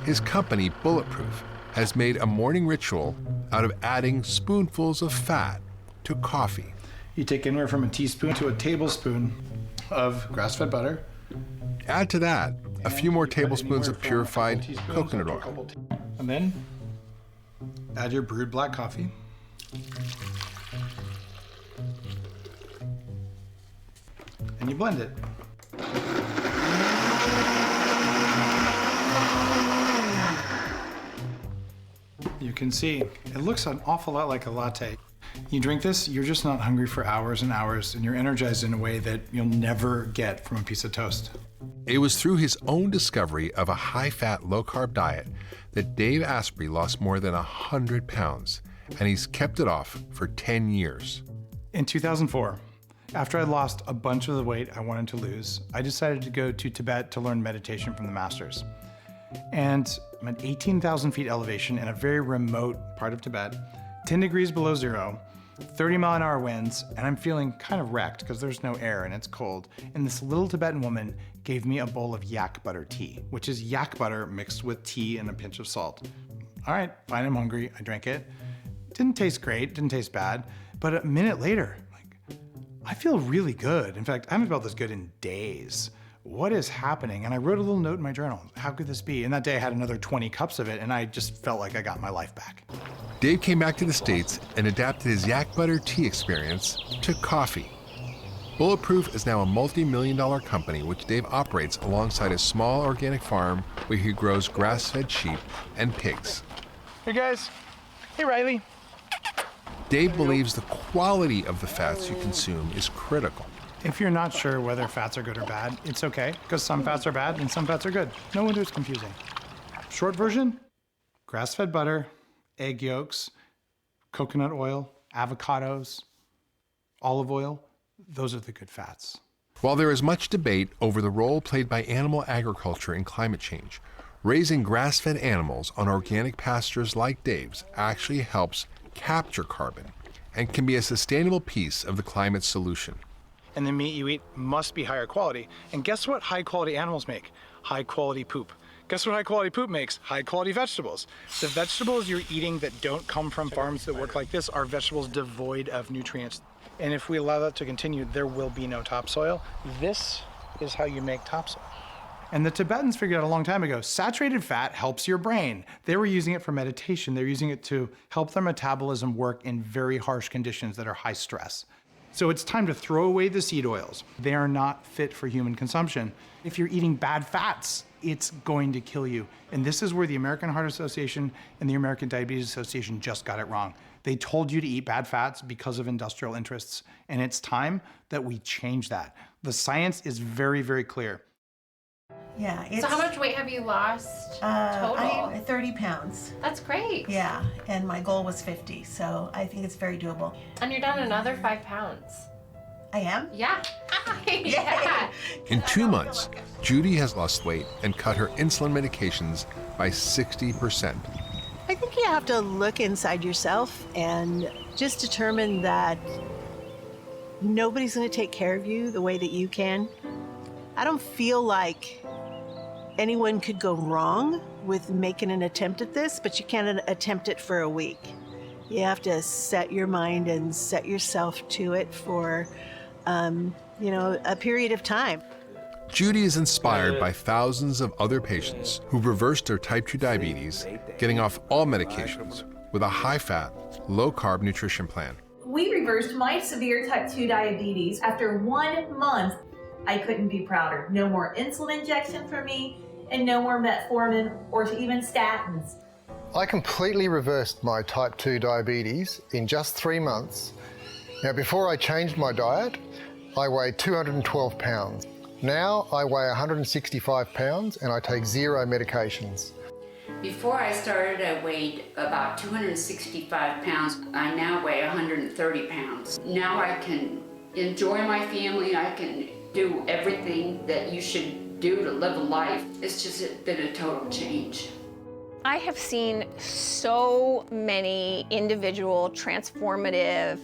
His company, Bulletproof, has made a morning ritual out of adding spoonfuls of fat to coffee. You take anywhere from a teaspoon to a tablespoon of grass-fed butter. Add to that a few more tablespoons of purified coconut oil. And then add your brewed black coffee. And you blend it. You can see, it looks an awful lot like a latte. You drink this, you're just not hungry for hours and hours, and you're energized in a way that you'll never get from a piece of toast. It was through his own discovery of a high-fat, low-carb diet that Dave Asprey lost more than 100 pounds, and he's kept it off for 10 years. In 2004, after I lost a bunch of the weight I wanted to lose, I decided to go to Tibet to learn meditation from the masters. And I'm at 18,000 feet elevation in a very remote part of Tibet, 10 degrees below zero, 30-mile-an-hour winds, and I'm feeling kind of wrecked because there's no air and it's cold. And this little Tibetan woman gave me a bowl of yak butter tea, which is yak butter mixed with tea and a pinch of salt. All right, fine, I'm hungry. I drank it. Didn't taste great, didn't taste bad, but a minute later, I feel really good. In fact, I haven't felt this good in days. What is happening? And I wrote a little note in my journal. How could this be? And that day I had another 20 cups of it, and I just felt like I got my life back. Dave came back to the States and adapted his yak butter tea experience to coffee. Bulletproof is now a multi-million-dollar company which Dave operates alongside a small organic farm where he grows grass-fed sheep and pigs. Hey guys. Hey Riley. Dave believes the quality of the fats you consume is critical. If you're not sure whether fats are good or bad, it's okay, because some fats are bad and some fats are good. No wonder it's confusing. Short version, grass-fed butter, egg yolks, coconut oil, avocados, olive oil, those are the good fats. While there is much debate over the role played by animal agriculture in climate change, raising grass-fed animals on organic pastures like Dave's actually helps capture carbon and can be a sustainable piece of the climate solution. And the meat you eat must be higher quality. And guess what high quality animals make? High quality poop. Guess what high quality poop makes? High quality vegetables. The vegetables you're eating that don't come from farms that work like this are vegetables devoid of nutrients. And if we allow that to continue, there will be no topsoil. This is how you make topsoil. And the Tibetans figured out a long time ago, saturated fat helps your brain. They were using it for meditation. They're using it to help their metabolism work in very harsh conditions that are high stress. So it's time to throw away the seed oils. They are not fit for human consumption. If you're eating bad fats, it's going to kill you. And this is where the American Heart Association and the American Diabetes Association just got it wrong. They told you to eat bad fats because of industrial interests. And it's time that we change that. The science is very, very clear. Yeah. So how much weight have you lost total? 30 pounds. That's great. Yeah, and my goal was 50, so I think it's very doable. And you're down another 5 pounds. I am? Yeah. Yeah. In 2 months, Judy has lost weight and cut her insulin medications by 60%. I think you have to look inside yourself and just determine that nobody's going to take care of you the way that you can. I don't feel like anyone could go wrong with making an attempt at this, but you can't attempt it for a week. You have to set your mind and set yourself to it for, a period of time. Judy is inspired by thousands of other patients who've reversed their type 2 diabetes, getting off all medications with a high-fat, low-carb nutrition plan. We reversed my severe type 2 diabetes after 1 month. I couldn't be prouder. No more insulin injection for me, and no more metformin or even statins. I completely reversed my type 2 diabetes in just 3 months. Now, before I changed my diet, I weighed 212 pounds. Now I weigh 165 pounds and I take 0 medications. Before I started, I weighed about 265 pounds. I now weigh 130 pounds. Now I can enjoy my family. I can do everything that you should do to live a life. It's just been a total change. I have seen so many individual transformative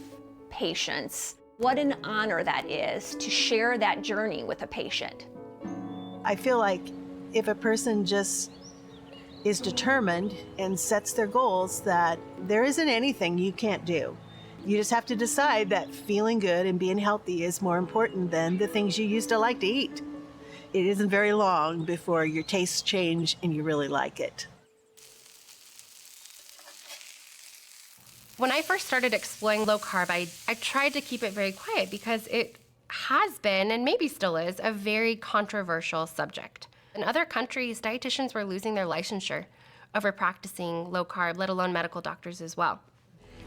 patients. What an honor that is to share that journey with a patient. I feel like if a person just is determined and sets their goals, that there isn't anything you can't do. You just have to decide that feeling good and being healthy is more important than the things you used to like to eat. It isn't very long before your tastes change and you really like it. When I first started exploring low carb, I tried to keep it very quiet because it has been, and maybe still is, a very controversial subject. In other countries, dietitians were losing their licensure over practicing low carb, let alone medical doctors as well.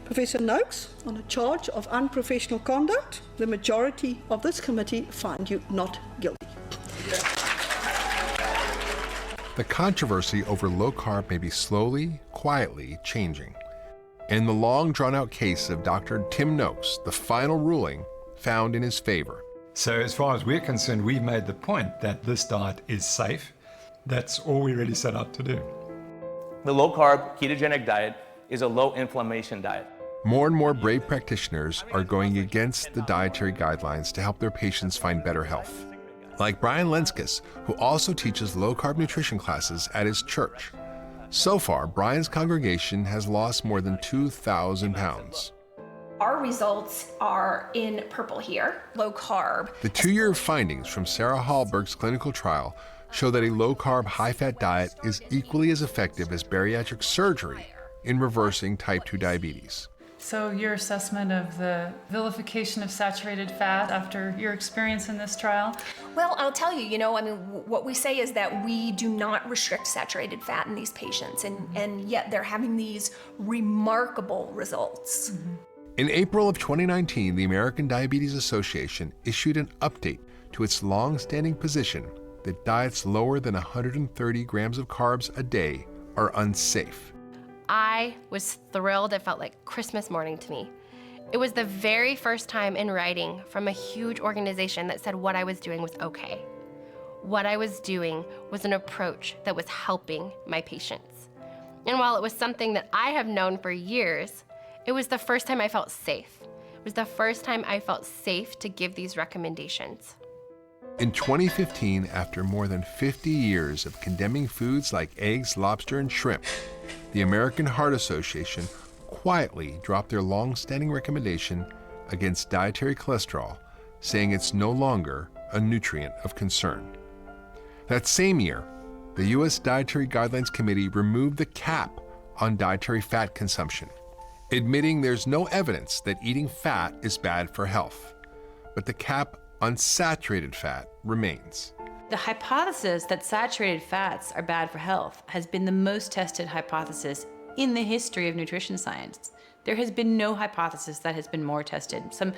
Professor Noakes, on a charge of unprofessional conduct, the majority of this committee find you not guilty. The controversy over low carb may be slowly, quietly changing. In the long drawn-out case of Dr. Tim Noakes, the final ruling found in his favor. So as far as we're concerned, we've made the point that this diet is safe. That's all we really set out to do. The low-carb ketogenic diet is a low-inflammation diet. More and more brave practitioners are going against the dietary guidelines to help their patients find better health. Like Brian Lenskis, who also teaches low-carb nutrition classes at his church. So far, Brian's congregation has lost more than 2,000 pounds. Our results are in purple here, low carb. The 2-year findings from Sarah Hallberg's clinical trial show that a low-carb, high-fat diet is equally as effective as bariatric surgery in reversing type 2 diabetes. So your assessment of the vilification of saturated fat after your experience in this trial? Well, I'll tell you, what we say is that we do not restrict saturated fat in these patients, and yet they're having these remarkable results. In April of 2019, the American Diabetes Association issued an update to its long-standing position that diets lower than 130 grams of carbs a day are unsafe. I was thrilled. It felt like Christmas morning to me. It was the very first time in writing from a huge organization that said what I was doing was okay. What I was doing was an approach that was helping my patients. And while it was something that I have known for years, it was the first time I felt safe. It was the first time I felt safe to give these recommendations. In 2015, after more than 50 years of condemning foods like eggs, lobster, and shrimp, the American Heart Association quietly dropped their long-standing recommendation against dietary cholesterol, saying it's no longer a nutrient of concern. That same year, the U.S. Dietary Guidelines Committee removed the cap on dietary fat consumption, admitting there's no evidence that eating fat is bad for health. But the cap on saturated fat remains. The hypothesis that saturated fats are bad for health has been the most tested hypothesis in the history of nutrition science. There has been no hypothesis that has been more tested. Some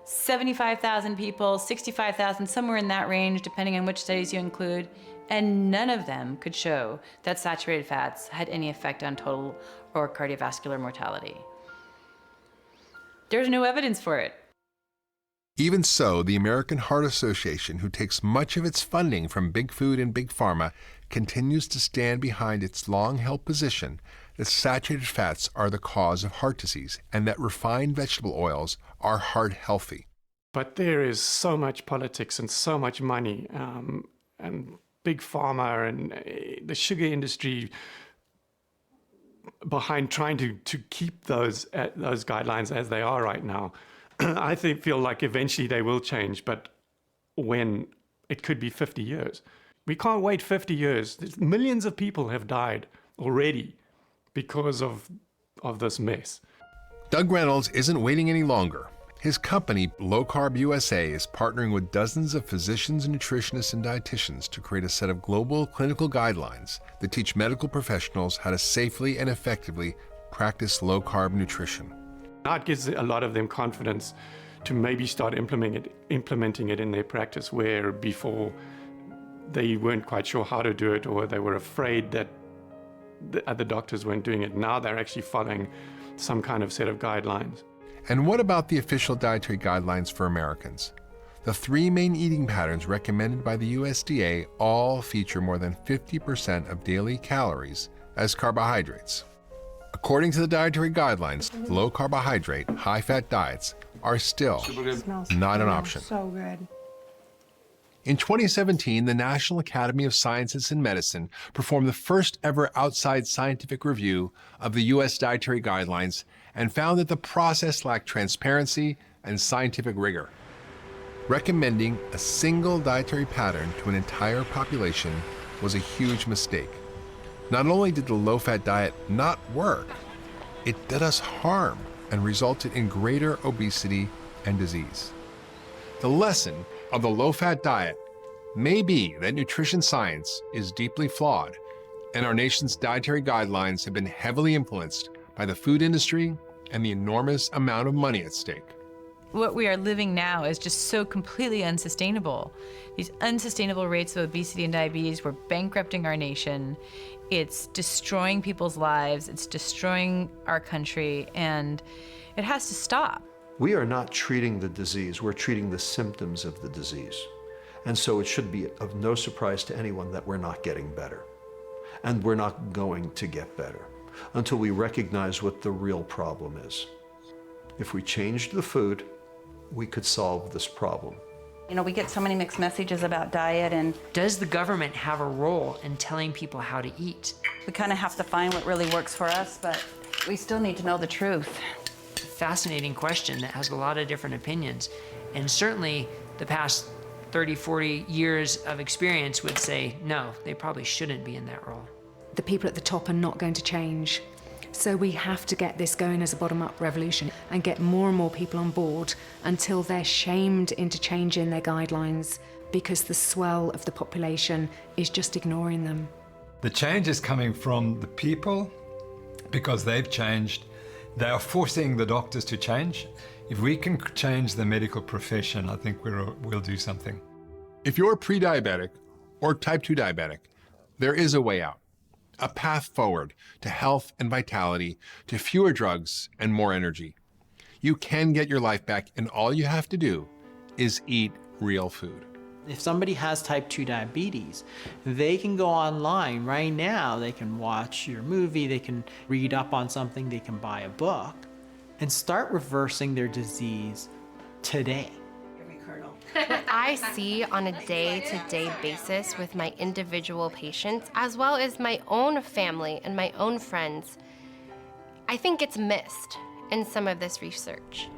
75,000 people, 65,000, somewhere in that range, depending on which studies you include, and none of them could show that saturated fats had any effect on total or cardiovascular mortality. There's no evidence for it. Even so, the American Heart Association, who takes much of its funding from big food and big pharma, continues to stand behind its long-held position that saturated fats are the cause of heart disease and that refined vegetable oils are heart healthy. But there is so much politics and so much money and big pharma and the sugar industry behind trying to keep those guidelines as they are right now. I feel like eventually they will change, but when it could be 50 years. We can't wait 50 years. Millions of people have died already because of this mess. Doug Reynolds isn't waiting any longer. His company, Low Carb USA, is partnering with dozens of physicians, nutritionists, and dietitians to create a set of global clinical guidelines that teach medical professionals how to safely and effectively practice low-carb nutrition. Now it gives a lot of them confidence to maybe start implementing it in their practice, where before they weren't quite sure how to do it, or they were afraid that the other doctors weren't doing it. Now they're actually following some kind of set of guidelines. And what about the official dietary guidelines for Americans? The 3 main eating patterns recommended by the USDA all feature more than 50% of daily calories as carbohydrates. According to the dietary guidelines, low carbohydrate, high fat diets are still not an option. So good. In 2017, the National Academy of Sciences and Medicine performed the first ever outside scientific review of the U.S. dietary guidelines and found that the process lacked transparency and scientific rigor. Recommending a single dietary pattern to an entire population was a huge mistake. Not only did the low-fat diet not work, it did us harm and resulted in greater obesity and disease. The lesson of the low-fat diet may be that nutrition science is deeply flawed, and our nation's dietary guidelines have been heavily influenced by the food industry and the enormous amount of money at stake. What we are living now is just so completely unsustainable. These unsustainable rates of obesity and diabetes, we're bankrupting our nation. It's destroying people's lives, it's destroying our country, and it has to stop. We are not treating the disease, we're treating the symptoms of the disease. And so it should be of no surprise to anyone that we're not getting better. And we're not going to get better until we recognize what the real problem is. If we changed the food, we could solve this problem. You know, we get so many mixed messages about diet, and does the government have a role in telling people how to eat? we kind of have to find what really works for us, but we still need to know the truth. Fascinating question that has a lot of different opinions. And certainly the past 30, 40 years of experience would say, no, they probably shouldn't be in that role. The people at the top are not going to change. So we have to get this going as a bottom-up revolution and get more and more people on board until they're shamed into changing their guidelines because the swell of the population is just ignoring them. The change is coming from the people because they've changed. They are forcing the doctors to change. If we can change the medical profession, I think we'll do something. If you're pre-diabetic or type 2 diabetic, there is a way out. A path forward to health and vitality, to fewer drugs and more energy. You can get your life back, and all you have to do is eat real food. If somebody has type 2 diabetes, they can go online right now, they can watch your movie, they can read up on something, they can buy a book, and start reversing their disease today. What I see on a day-to-day basis with my individual patients, as well as my own family and my own friends, I think it's missed in some of this research.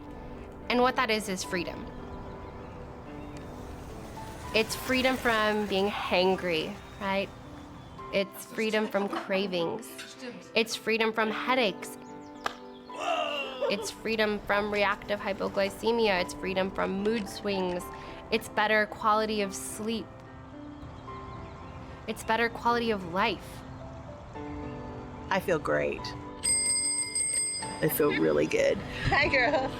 And what that is freedom. It's freedom from being hangry, right? It's freedom from cravings. It's freedom from headaches. It's freedom from reactive hypoglycemia. It's freedom from mood swings. It's better quality of sleep. It's better quality of life. I feel great. I feel really good. Hi, girl.